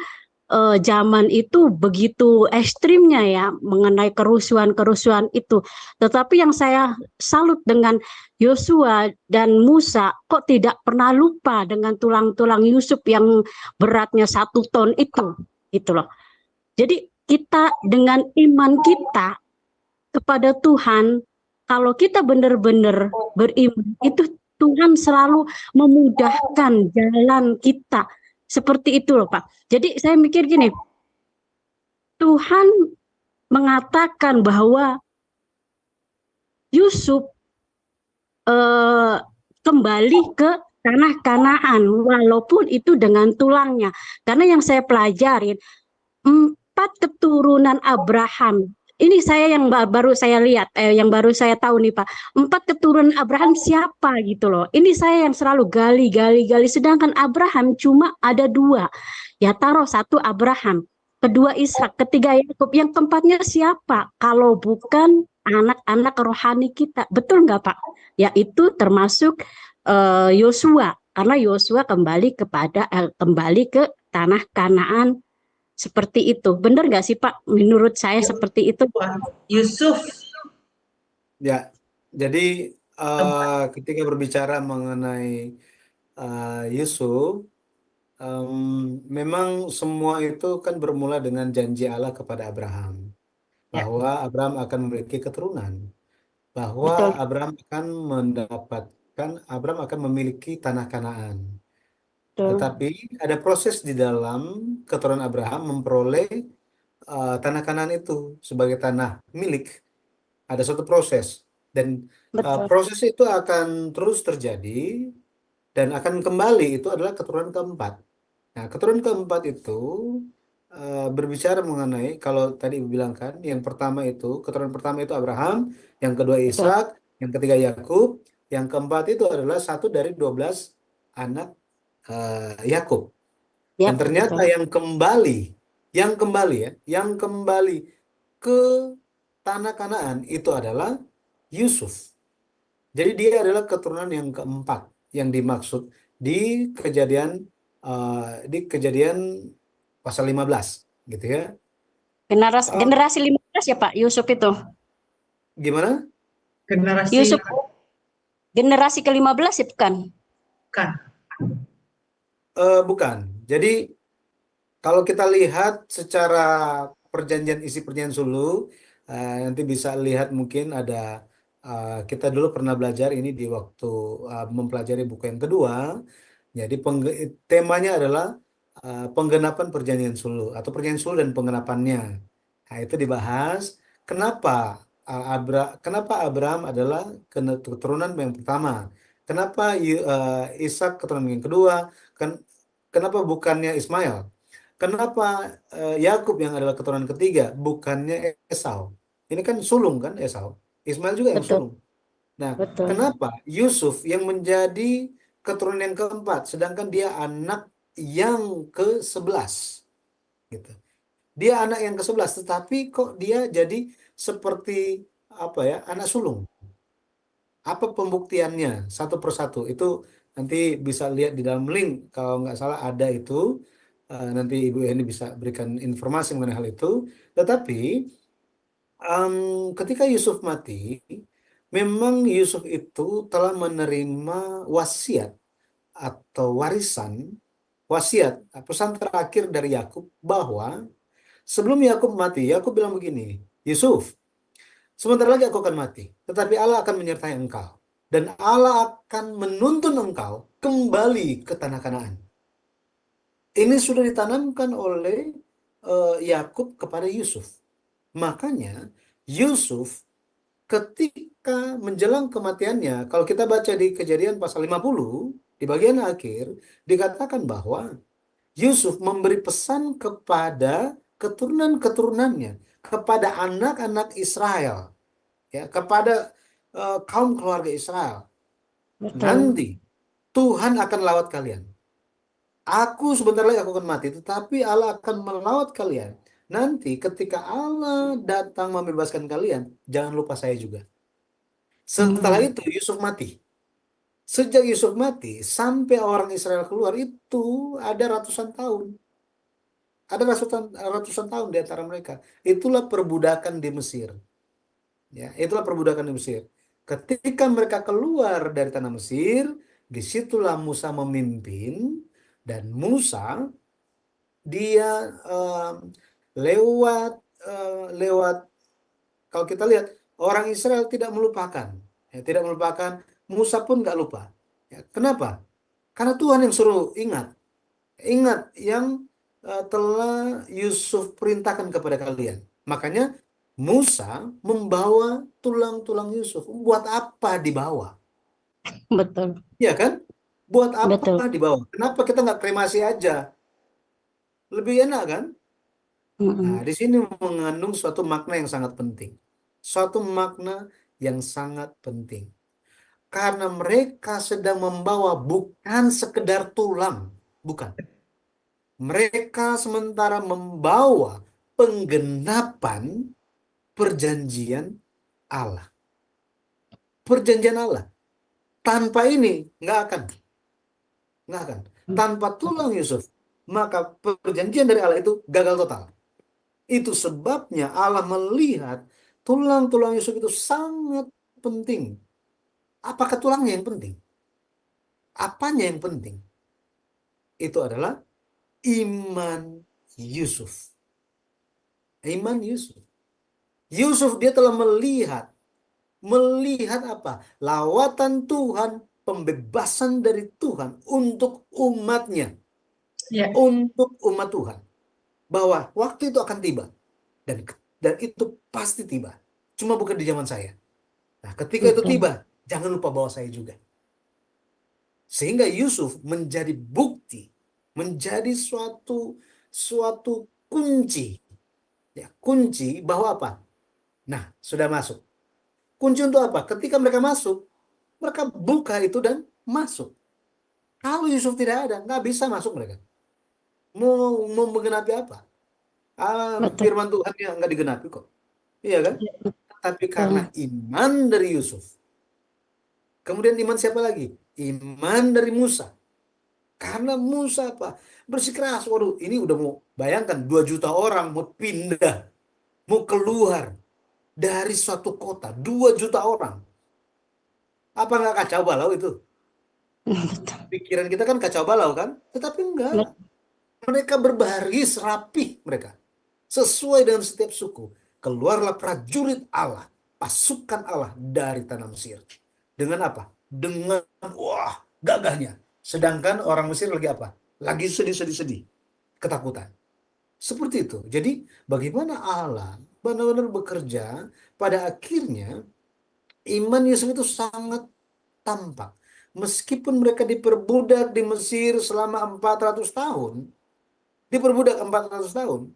zaman itu begitu ekstrimnya ya mengenai kerusuhan-kerusuhan itu. Tetapi yang saya salut dengan Yosua dan Musa, kok tidak pernah lupa dengan tulang-tulang Yusuf yang beratnya 1 ton itu, gitu loh. Jadi kita dengan iman kita kepada Tuhan, kalau kita benar-benar beriman, itu Tuhan selalu memudahkan jalan kita. Seperti itu loh Pak. Jadi saya mikir gini, Tuhan mengatakan bahwa Yusuf kembali ke tanah Kanaan, walaupun itu dengan tulangnya. Karena yang saya pelajarin, 4 keturunan Abraham. Ini saya yang baru saya lihat, yang baru saya tahu nih Pak. 4 keturunan Abraham siapa gitu loh. Ini saya yang selalu gali. Sedangkan Abraham cuma ada 2. Ya taruh 1 Abraham, kedua Ishak, ketiga Yakub. Yang keempatnya siapa? Kalau bukan anak-anak rohani kita. Betul nggak Pak? Yaitu termasuk Yosua. Karena Yosua kembali ke tanah Kanaan. Seperti itu, benar nggak sih Pak? Menurut saya seperti itu. Yusuf. Ya, jadi ketika berbicara mengenai Yusuf, memang semua itu kan bermula dengan janji Allah kepada Abraham, bahwa Abraham akan memiliki keturunan, bahwa Abraham akan memiliki tanah Kanaan. Tetapi ada proses di dalam keturunan Abraham memperoleh tanah Kanaan itu sebagai tanah milik. Ada suatu proses dan proses itu akan terus terjadi dan akan kembali, itu adalah keturunan keempat. Nah, keturunan keempat itu berbicara mengenai, kalau tadi bilang kan, yang pertama itu, keturunan pertama itu Abraham, yang kedua Ishak, yang ketiga Yakub, yang keempat itu adalah 1 dari 12 anak Yakub. Dan ternyata yang kembali ke tanah Kanaan itu adalah Yusuf. Jadi dia adalah keturunan yang keempat yang dimaksud di kejadian pasal 15 gitu ya. Generasi 15 ya Pak, Yusuf itu. Gimana? Yusuf generasi ke-15 ya bukan? Bukan. Jadi kalau kita lihat secara isi perjanjian Sulu, nanti bisa lihat mungkin ada, kita dulu pernah belajar ini di waktu mempelajari buku yang kedua. Jadi temanya adalah penggenapan perjanjian Sulu atau perjanjian Sulu dan penggenapannya. Nah, itu dibahas kenapa Abraham adalah keturunan yang pertama. Kenapa Ishak keturunan yang kedua? Kenapa bukannya Ismail? Kenapa Yakub yang adalah keturunan ketiga bukannya Esau? Ini kan sulung kan Esau. Ismail juga yang sulung. Nah, kenapa Yusuf yang menjadi keturunan yang keempat, sedangkan dia anak yang ke-11? Gitu. Dia anak yang ke-11, tetapi kok dia jadi seperti anak sulung? Apa pembuktiannya satu persatu? Itu nanti bisa lihat di dalam link, kalau nggak salah ada itu. Nanti Ibu Eni bisa berikan informasi mengenai hal itu. Tetapi ketika Yusuf mati, memang Yusuf itu telah menerima wasiat atau wasiat, pesan terakhir dari Yakub, bahwa sebelum Yakub mati, Yakub bilang begini, Yusuf, sebentar lagi aku akan mati, tetapi Allah akan menyertai engkau. Dan Allah akan menuntun engkau kembali ke tanah Kanaan. Ini sudah ditanamkan oleh Yakub kepada Yusuf. Makanya Yusuf ketika menjelang kematiannya, kalau kita baca di Kejadian pasal 50, di bagian akhir, dikatakan bahwa Yusuf memberi pesan kepada keturunan-keturunannya, kepada anak-anak Israel, ya, kepada kaum keluarga Israel. Nanti Tuhan akan lawat kalian. Aku sebentar lagi aku akan mati, tetapi Allah akan melawat kalian. Nanti ketika Allah datang membebaskan kalian, jangan lupa saya juga. Setelah itu Yusuf mati. Sejak Yusuf mati sampai orang Israel keluar itu ada ratusan tahun. Ada ratusan tahun di antara mereka. Itulah perbudakan di Mesir. Ya, itulah perbudakan di Mesir. Ketika mereka keluar dari tanah Mesir, disitulah Musa memimpin, dan Musa dia lewat lewat kalau kita lihat orang Israel tidak melupakan, ya, tidak melupakan. Musa pun nggak lupa. Ya, kenapa? Karena Tuhan yang suruh ingat yang telah Yusuf perintahkan kepada kalian. Makanya Musa membawa tulang-tulang Yusuf. Buat apa dibawa? Betul. Ya kan? Buat apa Betul. dibawa? Kenapa kita nggak kremasi aja? Lebih enak kan? Nah, di sini mengandung suatu makna yang sangat penting. Suatu makna yang sangat penting. Karena mereka sedang membawa bukan sekedar tulang. Bukan. Mereka sementara membawa penggenapan perjanjian Allah. Perjanjian Allah. Tanpa ini nggak akan. Tanpa tulang Yusuf, maka perjanjian dari Allah itu gagal total. Itu sebabnya Allah melihat tulang-tulang Yusuf itu sangat penting. Apakah tulangnya yang penting? Apanya yang penting? Itu adalah iman Yusuf. Iman Yusuf. Yusuf dia telah melihat apa? Lawatan Tuhan, pembebasan dari Tuhan untuk umatnya. Ya. Untuk umat Tuhan. Bahwa waktu itu akan tiba. Dan itu pasti tiba. Cuma bukan di zaman saya. Nah, ketika itu tiba, jangan lupa bawa saya juga. Sehingga Yusuf menjadi bukti, menjadi suatu kunci. Ya, kunci bahwa apa? Nah, sudah masuk. Kunci untuk apa? Ketika mereka masuk, mereka buka itu dan masuk. Kalau Yusuf tidak ada, nggak bisa masuk mereka. Mau menggenapi apa? Firman Tuhan yang nggak digenapi kok. Iya kan? Tapi karena iman dari Yusuf. Kemudian iman siapa lagi? Iman dari Musa. Karena Musa apa? Bersikeras. Waduh, ini udah mau, bayangkan 2 juta orang mau pindah. Mau keluar dari suatu kota. 2 juta orang. Apa nggak kacau balau itu? Pikiran kita kan kacau balau kan? Tetapi enggak. Mereka berbaris rapih mereka. Sesuai dengan setiap suku. Keluarlah prajurit Allah. Pasukan Allah dari tanah Mesir. Dengan apa? Dengan gagahnya. Sedangkan orang Mesir lagi apa? Lagi sedih-sedih. Ketakutan. Seperti itu. Jadi bagaimana Allah benar-benar bekerja, pada akhirnya iman Yusuf itu sangat tampak. Meskipun mereka diperbudak di Mesir selama 400 tahun, diperbudak 400 tahun,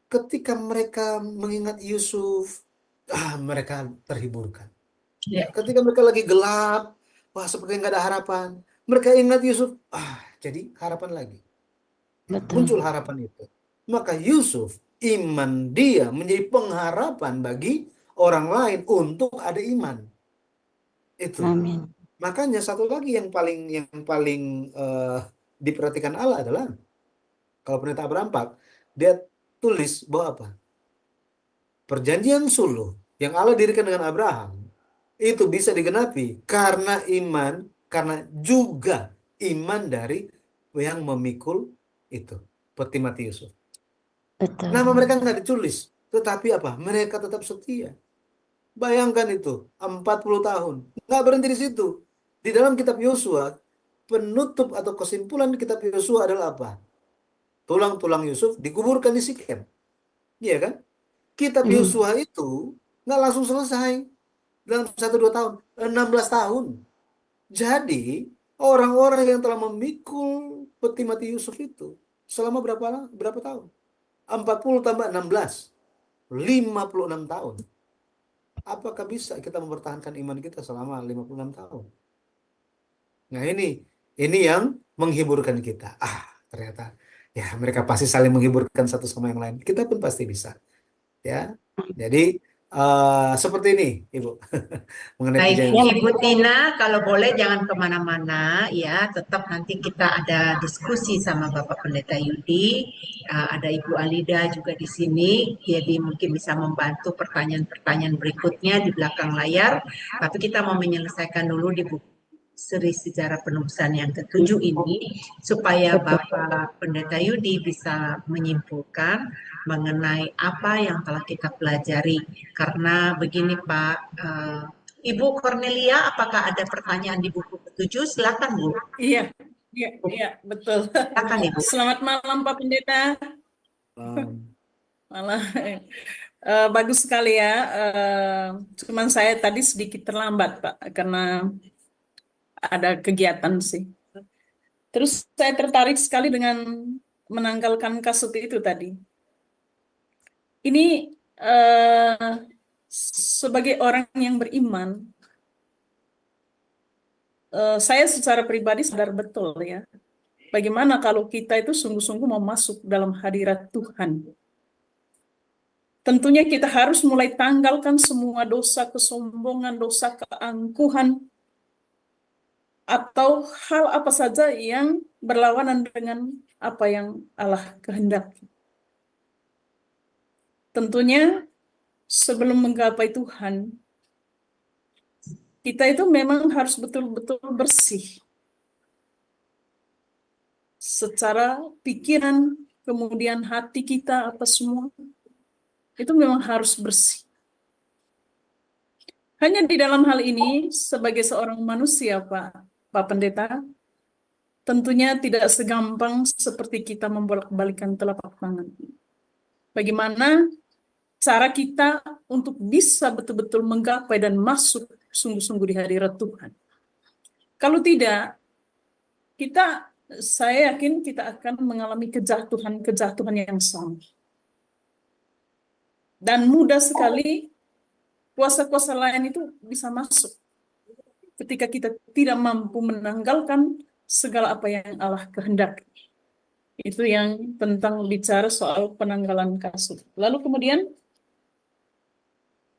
ketika mereka mengingat Yusuf, mereka terhiburkan. Ya. Ketika mereka lagi gelap, wah seperti nggak ada harapan, mereka ingat Yusuf, jadi harapan lagi. Muncul harapan itu. Maka Yusuf, iman dia menjadi pengharapan bagi orang lain untuk ada iman. Itu. Amin. Makanya satu lagi yang paling diperhatikan Allah adalah, kalau perintah Abraham 4, dia tulis bahwa apa? Perjanjian suluh yang Allah dirikan dengan Abraham itu bisa digenapi karena iman, karena juga iman dari yang memikul itu, peti mati Yusuf. Nama mereka nggak ditulis, tetapi apa? Mereka tetap setia. Bayangkan itu, 40 tahun. Nggak berhenti di situ. Di dalam kitab Yosua, penutup atau kesimpulan kitab Yosua adalah apa? Tulang-tulang Yusuf dikuburkan di Sikem. Iya kan? Kitab Yosua itu nggak langsung selesai dalam 1-2 tahun, 16 tahun. Jadi orang-orang yang telah memikul peti mati Yusuf itu selama berapa tahun? 40 tambah 16, 56 tahun. Apakah bisa kita mempertahankan iman kita selama 56 tahun? Nah ini yang menghiburkan kita. Ternyata ya mereka pasti saling menghiburkan satu sama yang lain. Kita pun pasti bisa. Ya, jadi Seperti ini, Ibu, mengenai Baik, perjanjian. Ibu Tina, kalau boleh jangan kemana-mana ya, tetap nanti kita ada diskusi sama Bapak Pendeta Yudi, ada Ibu Alida juga di sini, jadi mungkin bisa membantu pertanyaan-pertanyaan berikutnya di belakang layar, tapi kita mau menyelesaikan dulu di buku seri sejarah penubusan yang ketujuh ini, supaya Bapak Pendeta Yudi bisa menyimpulkan mengenai apa yang telah kita pelajari. Karena begini Pak, Ibu Cornelia, apakah ada pertanyaan di buku ketujuh? Silakan Bu. Iya, betul. Silakan Ibu. Selamat malam Pak Pendeta. Malam. Bagus sekali ya. Cuman saya tadi sedikit terlambat Pak, karena ada kegiatan sih. Terus saya tertarik sekali dengan menanggalkan kasut itu tadi. Ini sebagai orang yang beriman, saya secara pribadi sadar betul ya, bagaimana kalau kita itu sungguh-sungguh mau masuk dalam hadirat Tuhan. Tentunya kita harus mulai tanggalkan semua dosa kesombongan, dosa keangkuhan, atau hal apa saja yang berlawanan dengan apa yang Allah kehendaki. Tentunya sebelum menggapai Tuhan, kita itu memang harus betul-betul bersih secara pikiran, kemudian hati kita, apa semua itu memang harus bersih. Hanya di dalam hal ini, sebagai seorang manusia, Pak Pendeta, tentunya tidak segampang seperti kita membolak-balikan telapak tangan. Bagaimana cara kita untuk bisa betul-betul menggapai dan masuk sungguh-sungguh di hadirat Tuhan? Kalau tidak, saya yakin kita akan mengalami kejatuhan yang sama. Dan mudah sekali kuasa-kuasa lain itu bisa masuk ketika kita tidak mampu menanggalkan segala apa yang Allah kehendaki. Itu yang tentang bicara soal penanggalan kasut. Lalu kemudian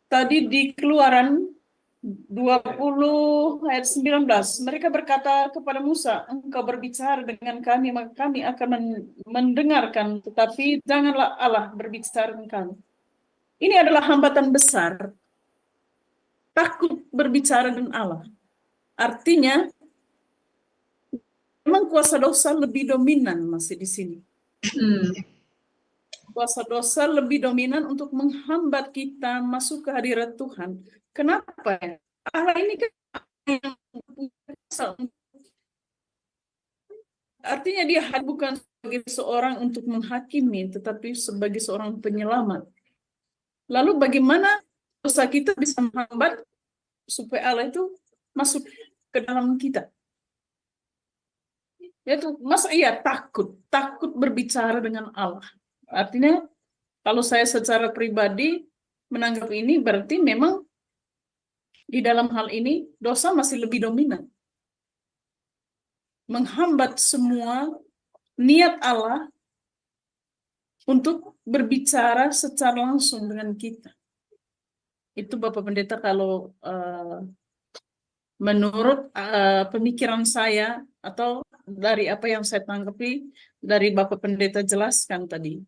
tadi di Keluaran 20 ayat 19, mereka berkata kepada Musa, engkau berbicara dengan kami, maka kami akan mendengarkan, tetapi janganlah Allah berbicara dengan kami. Ini adalah hambatan besar. Takut berbicara dengan Allah. Artinya, memang kuasa dosa lebih dominan masih di sini. Kuasa dosa lebih dominan untuk menghambat kita masuk ke hadirat Tuhan. Kenapa ya? Allah ini kan yang artinya dia bukan sebagai seorang untuk menghakimi, tetapi sebagai seorang penyelamat. Lalu bagaimana dosa kita bisa menghambat supaya Allah itu masuk ke dalam kita? Yaitu masa iya takut berbicara dengan Allah. Artinya kalau saya secara pribadi menanggap ini berarti memang di dalam hal ini dosa masih lebih dominan. Menghambat semua niat Allah untuk berbicara secara langsung dengan kita. Itu Bapak Pendeta kalau menurut pemikiran saya atau dari apa yang saya tanggapi dari Bapak Pendeta jelaskan tadi.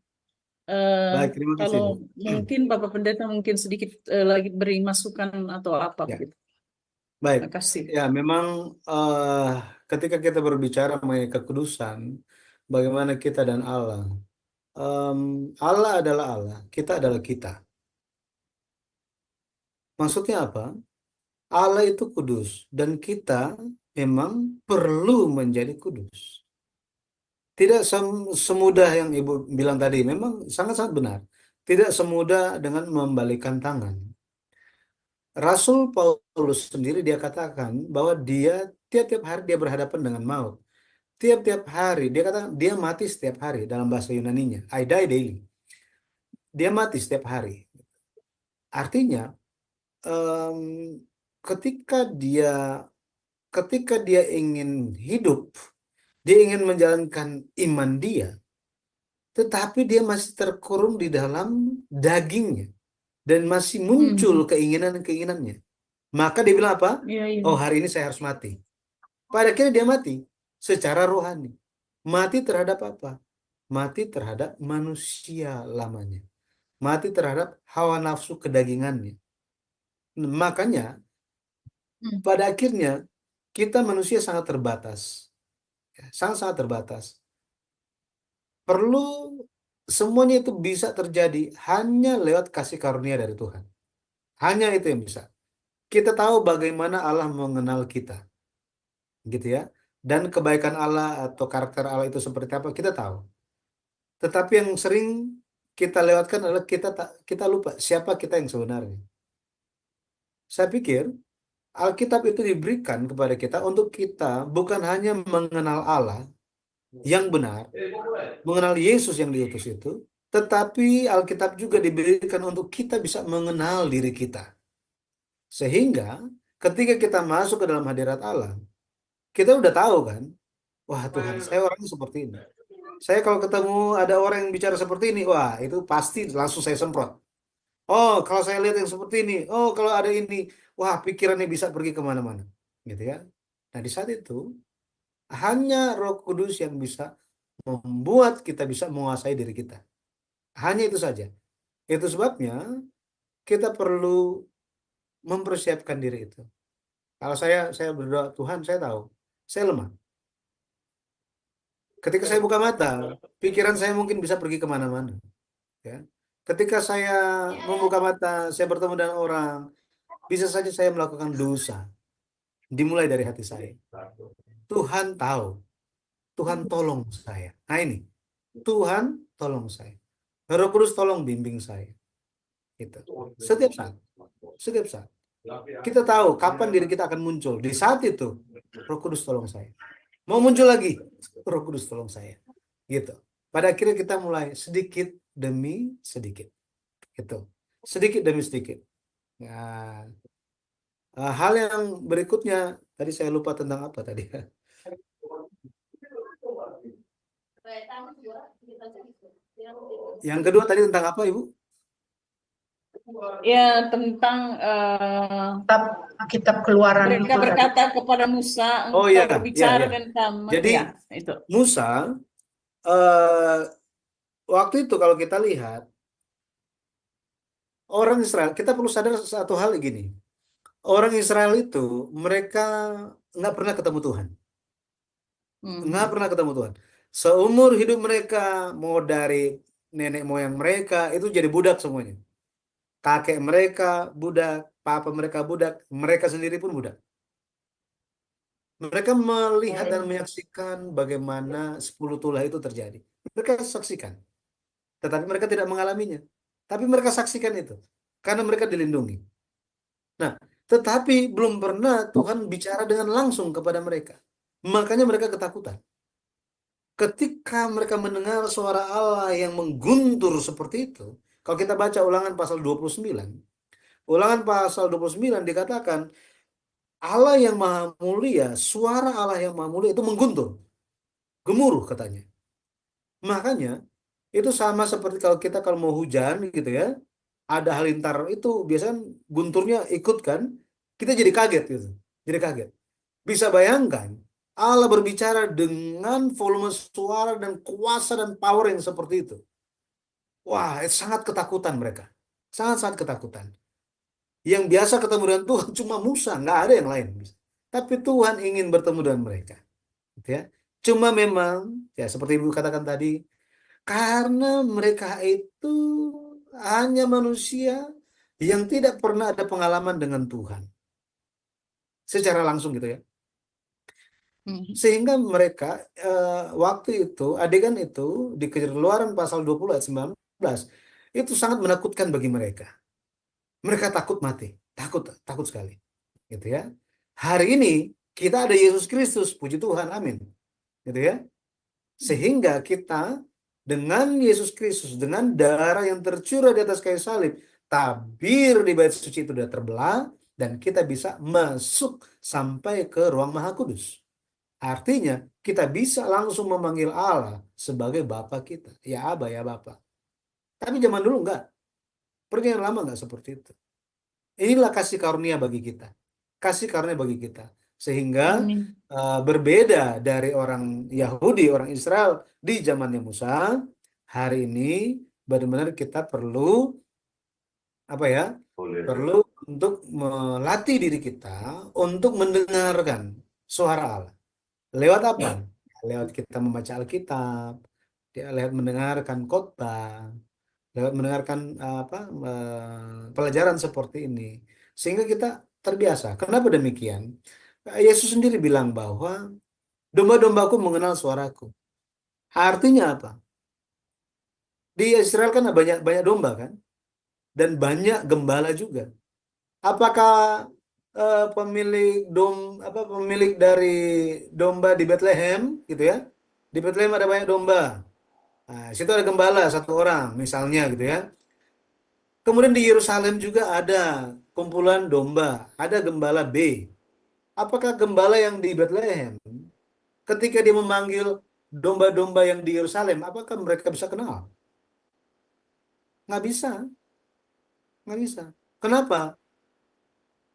Baik, terima kasih. Kalau mungkin Bapak Pendeta mungkin sedikit lagi beri masukan atau apa Ya. gitu. Baik, Terima kasih. ya memang ketika kita berbicara mengenai kekudusan, bagaimana kita dan Allah. Allah adalah Allah, kita adalah kita. Maksudnya apa? Allah itu kudus dan kita memang perlu menjadi kudus. Tidak semudah yang Ibu bilang tadi, memang sangat-sangat benar. Tidak semudah dengan membalikan tangan. Rasul Paulus sendiri dia katakan bahwa dia tiap-tiap hari dia berhadapan dengan maut. Tiap-tiap hari dia katakan dia mati setiap hari dalam bahasa Yunaninya. I die daily. Dia mati setiap hari. Artinya ketika dia ingin hidup, dia ingin menjalankan iman dia, tetapi dia masih terkurung di dalam dagingnya. dan masih muncul keinginan-keinginannya. Maka dia bilang apa? Iya, iya. Oh, hari ini saya harus mati. Pada akhirnya dia mati secara rohani. Mati terhadap apa? Mati terhadap manusia lamanya. Mati terhadap hawa nafsu kedagingannya. Makanya pada akhirnya kita manusia sangat terbatas. Sangat-sangat terbatas. Perlu semuanya itu bisa terjadi hanya lewat kasih karunia dari Tuhan. Hanya itu yang bisa. Kita tahu bagaimana Allah mengenal kita. Gitu ya. Dan kebaikan Allah atau karakter Allah itu seperti apa kita tahu. Tetapi yang sering kita lewatkan adalah kita lupa siapa kita yang sebenarnya. Saya pikir Alkitab itu diberikan kepada kita untuk kita bukan hanya mengenal Allah yang benar, mengenal Yesus yang diutus itu, tetapi Alkitab juga diberikan untuk kita bisa mengenal diri kita. Sehingga ketika kita masuk ke dalam hadirat Allah, kita udah tahu kan, wah Tuhan, saya orangnya seperti ini. Saya kalau ketemu ada orang yang bicara seperti ini, wah itu pasti langsung saya semprot. Oh, kalau saya lihat yang seperti ini, oh kalau ada ini, wah pikirannya bisa pergi kemana-mana. Gitu ya. Nah di saat itu, hanya Roh Kudus yang bisa membuat kita bisa menguasai diri kita. Hanya itu saja. Itu sebabnya kita perlu mempersiapkan diri itu. Kalau saya berdoa, Tuhan saya tahu, saya lemah. Ketika saya buka mata, pikiran saya mungkin bisa pergi kemana-mana. Ya. Ketika saya membuka mata, saya bertemu dengan orang, bisa saja saya melakukan dosa. Dimulai dari hati saya. Tuhan tahu. Tuhan tolong saya. Nah ini, Tuhan tolong saya. Roh Kudus tolong bimbing saya. Gitu. Setiap saat. Setiap saat. Kita tahu kapan diri kita akan muncul. Di saat itu, Roh Kudus tolong saya. Mau muncul lagi, Roh Kudus tolong saya. Gitu. Pada akhirnya kita mulai sedikit demi sedikit. Gitu. Sedikit demi sedikit. Nah, hal yang berikutnya, tadi saya lupa tentang apa tadi. Yang kedua tadi tentang apa, Ibu? Ya, tentang Kitab Keluaran mereka itu berkata kepada Musa, Oh, engkau iya, berbicara iya. dan kami. Jadi, Ya, itu. Musa, waktu itu kalau kita lihat, orang Israel, kita perlu sadar satu hal gini. Orang Israel itu, mereka nggak pernah ketemu Tuhan. Nggak pernah ketemu Tuhan. Seumur hidup mereka, mau dari nenek moyang mereka, itu jadi budak semuanya. Kakek mereka budak, papa mereka budak, mereka sendiri pun budak. Mereka melihat dan menyaksikan bagaimana 10 tulah itu terjadi. Mereka saksikan. Tetapi mereka tidak mengalaminya. Tapi mereka saksikan itu. Karena mereka dilindungi. Nah, tetapi belum pernah Tuhan bicara dengan langsung kepada mereka. Makanya mereka ketakutan. Ketika mereka mendengar suara Allah yang mengguntur seperti itu, kalau kita baca Ulangan pasal 29, Ulangan pasal 29 dikatakan, Allah yang maha mulia, suara Allah yang maha mulia itu mengguntur. Gemuruh katanya. Makanya, itu sama seperti kalau mau hujan gitu ya, ada halilintar itu biasanya gunturnya ikut kan, kita jadi kaget gitu. Jadi kaget. Bisa bayangkan, Allah berbicara dengan volume suara dan kuasa dan power yang seperti itu. Wah, sangat ketakutan mereka. Sangat-sangat ketakutan. Yang biasa ketemu dengan Tuhan cuma Musa, nggak ada yang lain. Tapi Tuhan ingin bertemu dengan mereka. Gitu ya. Cuma memang, ya seperti Ibu katakan tadi, karena mereka itu hanya manusia yang tidak pernah ada pengalaman dengan Tuhan. Secara langsung gitu ya. Sehingga mereka waktu itu, adegan itu di Keluaran pasal 20 ayat 19 itu sangat menakutkan bagi mereka. Mereka takut mati, takut sekali, gitu ya. Hari ini kita ada Yesus Kristus, puji Tuhan, amin, gitu ya. Sehingga kita dengan Yesus Kristus, dengan darah yang tercurah di atas kayu salib, tabir di bait suci itu sudah terbelah dan kita bisa masuk sampai ke ruang Maha Kudus. Artinya kita bisa langsung memanggil Allah sebagai Bapa kita, ya Aba, ya Bapa. Tapi zaman dulu enggak. Perjanjian Lama nggak seperti itu. Inilah kasih karunia bagi kita. Kasih karunia bagi kita. Sehingga Amin. berbeda dari orang Yahudi, orang Israel di zamannya Musa, hari ini benar-benar kita perlu apa ya? Perlu untuk melatih diri kita untuk mendengarkan suara Allah. Lewat apa? Lewat kita membaca Alkitab, lewat mendengarkan khotbah, lewat mendengarkan pelajaran seperti ini, sehingga kita terbiasa. Kenapa demikian? Yesus sendiri bilang bahwa domba-dombaku mengenal suaraku. Artinya apa? Di Israel kan banyak banyak domba kan, dan banyak gembala juga. Apakah pemilik dari domba di Bethlehem gitu ya? Di Bethlehem ada banyak domba. Nah, situ ada gembala satu orang misalnya gitu ya. Kemudian di Yerusalem juga ada kumpulan domba, ada gembala B. Apakah gembala yang di Bethlehem ketika dia memanggil domba-domba yang di Yerusalem, apakah mereka bisa kenal? Nggak bisa, nggak bisa. Kenapa?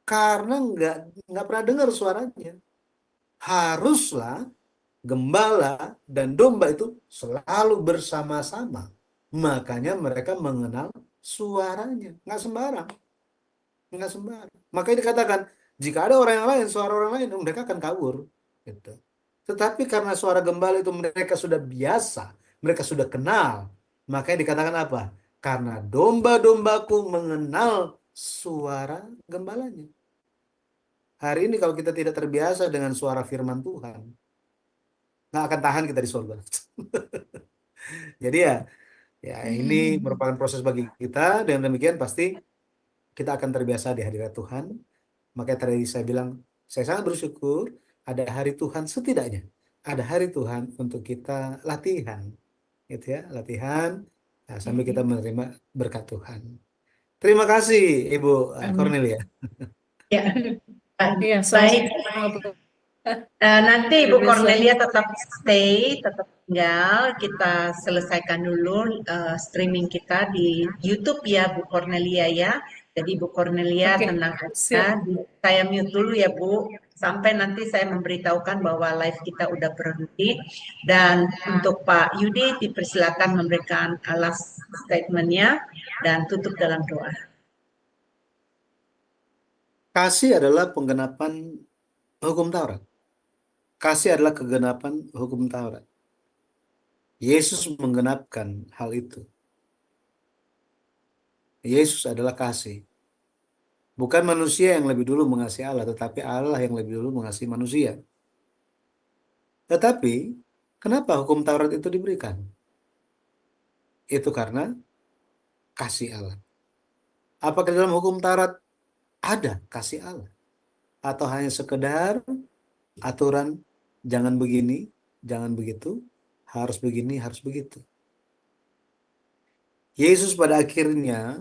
Karena nggak pernah dengar suaranya. Haruslah gembala dan domba itu selalu bersama-sama. Makanya mereka mengenal suaranya. Nggak sembarang. Nggak sembarang. Makanya dikatakan, jika ada orang yang lain, suara orang lain, mereka akan kabur. Gitu. Tetapi karena suara gembala itu mereka sudah biasa, mereka sudah kenal. Makanya dikatakan apa? Karena domba-dombaku mengenal suara gembalanya. Hari ini kalau kita tidak terbiasa dengan suara firman Tuhan, nggak akan tahan kita di surga. Jadi ya ini merupakan proses bagi kita. Dengan demikian pasti kita akan terbiasa di hadirat Tuhan. Makanya tadi saya bilang, saya sangat bersyukur ada hari Tuhan, setidaknya ada hari Tuhan untuk kita latihan, gitu ya, latihan sambil kita menerima berkat Tuhan. Terima kasih Ibu Cornelia. Ya, Iya, baik. Nanti Ibu Terima kasih. Cornelia tetap stay, tetap tinggal. Kita selesaikan dulu streaming kita di YouTube ya, Bu Cornelia ya. Jadi Bu Cornelia Oke, tenang siap. aja. Saya mute dulu ya Bu. Sampai nanti saya memberitahukan bahwa live kita udah berhenti. Dan untuk Pak Yudi dipersilakan memberikan last statement-nya dan tutup dalam doa. Kasih adalah penggenapan hukum Taurat. Kasih adalah kegenapan hukum Taurat. Yesus menggenapkan hal itu. Yesus adalah kasih. Bukan manusia yang lebih dulu mengasihi Allah, tetapi Allah yang lebih dulu mengasihi manusia. Tetapi, kenapa hukum Taurat itu diberikan? Itu karena kasih Allah. Apakah dalam hukum Taurat ada kasih Allah? Atau hanya sekedar aturan jangan begini, jangan begitu, harus begini, harus begitu. Yesus pada akhirnya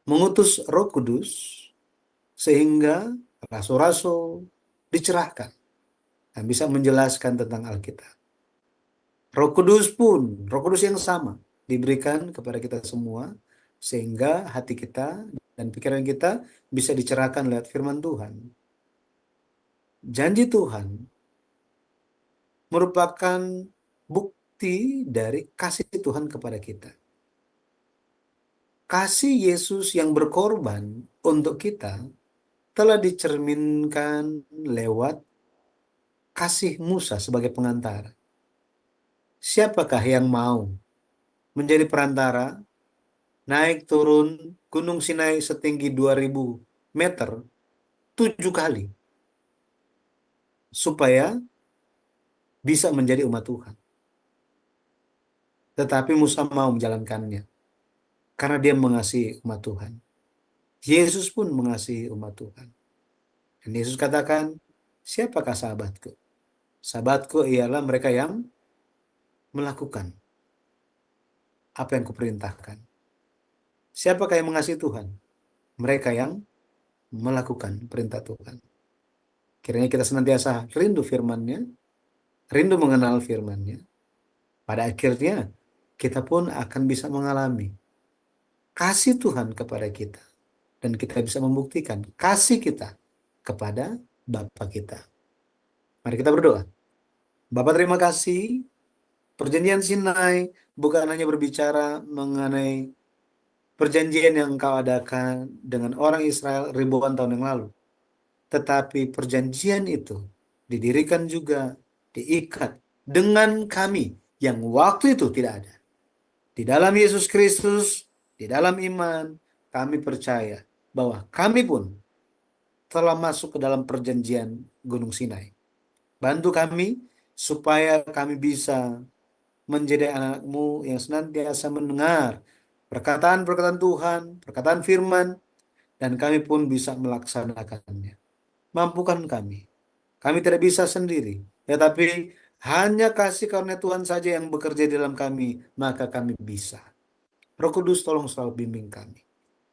mengutus Roh Kudus sehingga rasul-rasul dicerahkan dan bisa menjelaskan tentang Alkitab. Roh Kudus yang sama diberikan kepada kita semua sehingga hati kita dan pikiran kita bisa dicerahkan lewat firman Tuhan. Janji Tuhan merupakan bukti dari kasih Tuhan kepada kita. Kasih Yesus yang berkorban untuk kita telah dicerminkan lewat kasih Musa sebagai pengantara. Siapakah yang mau menjadi perantara, naik turun Gunung Sinai setinggi 2000 meter 7 kali, supaya bisa menjadi umat Tuhan? Tetapi Musa mau menjalankannya, karena dia mengasihi umat Tuhan. Yesus pun mengasihi umat Tuhan. Dan Yesus katakan, siapakah sahabatku? Sahabatku ialah mereka yang melakukan apa yang kuperintahkan. Siapakah yang mengasihi Tuhan? Mereka yang melakukan perintah Tuhan. Kiranya kita senantiasa rindu firman-Nya, rindu mengenal firman-Nya. Pada akhirnya, kita pun akan bisa mengalami kasih Tuhan kepada kita. Dan kita bisa membuktikan kasih kita kepada Bapa kita. Mari kita berdoa. Bapa, terima kasih. Perjanjian Sinai bukan hanya berbicara mengenai perjanjian yang Engkau adakan dengan orang Israel ribuan tahun yang lalu. Tetapi perjanjian itu didirikan juga, diikat dengan kami yang waktu itu tidak ada. Di dalam Yesus Kristus, di dalam iman, kami percaya bahwa kami pun telah masuk ke dalam perjanjian Gunung Sinai. Bantu kami supaya kami bisa menjadi anak-Mu yang senantiasa mendengar perkataan-perkataan Tuhan, perkataan firman, dan kami pun bisa melaksanakannya. Mampukan kami. Kami tidak bisa sendiri, tetapi hanya kasih karunia Tuhan saja yang bekerja di dalam kami, maka kami bisa. Roh Kudus, tolong selalu bimbing kami.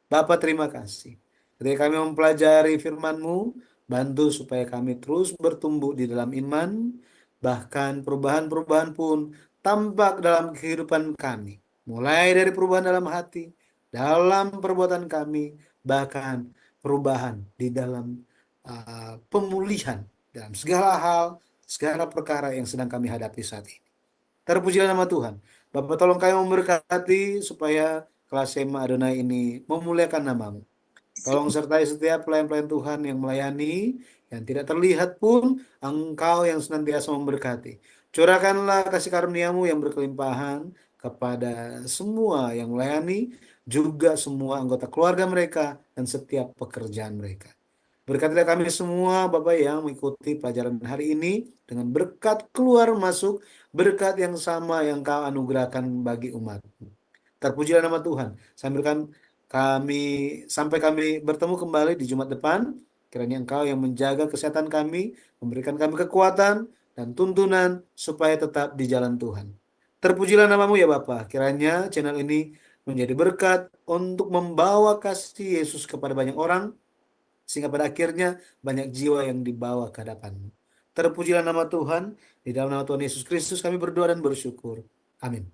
Bapa, terima kasih. Ketika kami mempelajari firman-Mu, bantu supaya kami terus bertumbuh di dalam iman, bahkan perubahan-perubahan pun tampak dalam kehidupan kami. Mulai dari perubahan dalam hati, dalam perbuatan kami, bahkan perubahan di dalam pemulihan dalam segala hal, segala perkara yang sedang kami hadapi saat ini. Terpujilah nama Tuhan. Bapak, tolong kami memberkati supaya kelas Sema Adonai ini memuliakan nama-Mu. Tolong sertai setiap pelayan-pelayan Tuhan yang melayani, yang tidak terlihat pun, Engkau yang senantiasa memberkati. Curahkanlah kasih karunia-Mu yang berkelimpahan kepada semua yang melayani, juga semua anggota keluarga mereka, dan setiap pekerjaan mereka. Berkatilah kami semua, Bapak, yang mengikuti pelajaran hari ini dengan berkat keluar masuk, berkat yang sama yang Kau anugerahkan bagi umat-Mu. Terpujilah nama Tuhan. Sampai kami bertemu kembali di Jumat depan, kiranya Engkau yang menjaga kesehatan kami, memberikan kami kekuatan dan tuntunan supaya tetap di jalan Tuhan. Terpujilah nama-Mu ya Bapa. Kiranya channel ini menjadi berkat untuk membawa kasih Yesus kepada banyak orang, sehingga pada akhirnya banyak jiwa yang dibawa ke hadapan-Mu. Terpujilah nama Tuhan. Di dalam nama Tuhan Yesus Kristus kami berdoa dan bersyukur. Amin.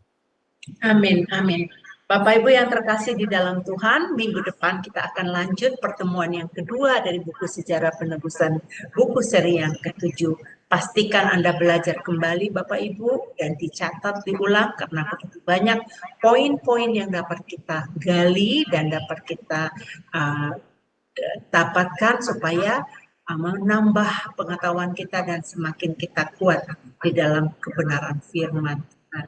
Amin, amin. Bapak Ibu yang terkasih di dalam Tuhan, minggu depan kita akan lanjut pertemuan yang kedua dari buku Sejarah Penebusan, buku seri yang ke-7. Pastikan Anda belajar kembali Bapak Ibu dan dicatat, diulang, karena begitu banyak poin-poin yang dapat kita gali dan dapat kita dapatkan supaya menambah pengetahuan kita dan semakin kita kuat di dalam kebenaran firman Tuhan.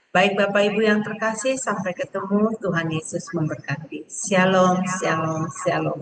Baik Bapak Ibu yang terkasih, sampai ketemu. Tuhan Yesus memberkati. Shalom, shalom, shalom.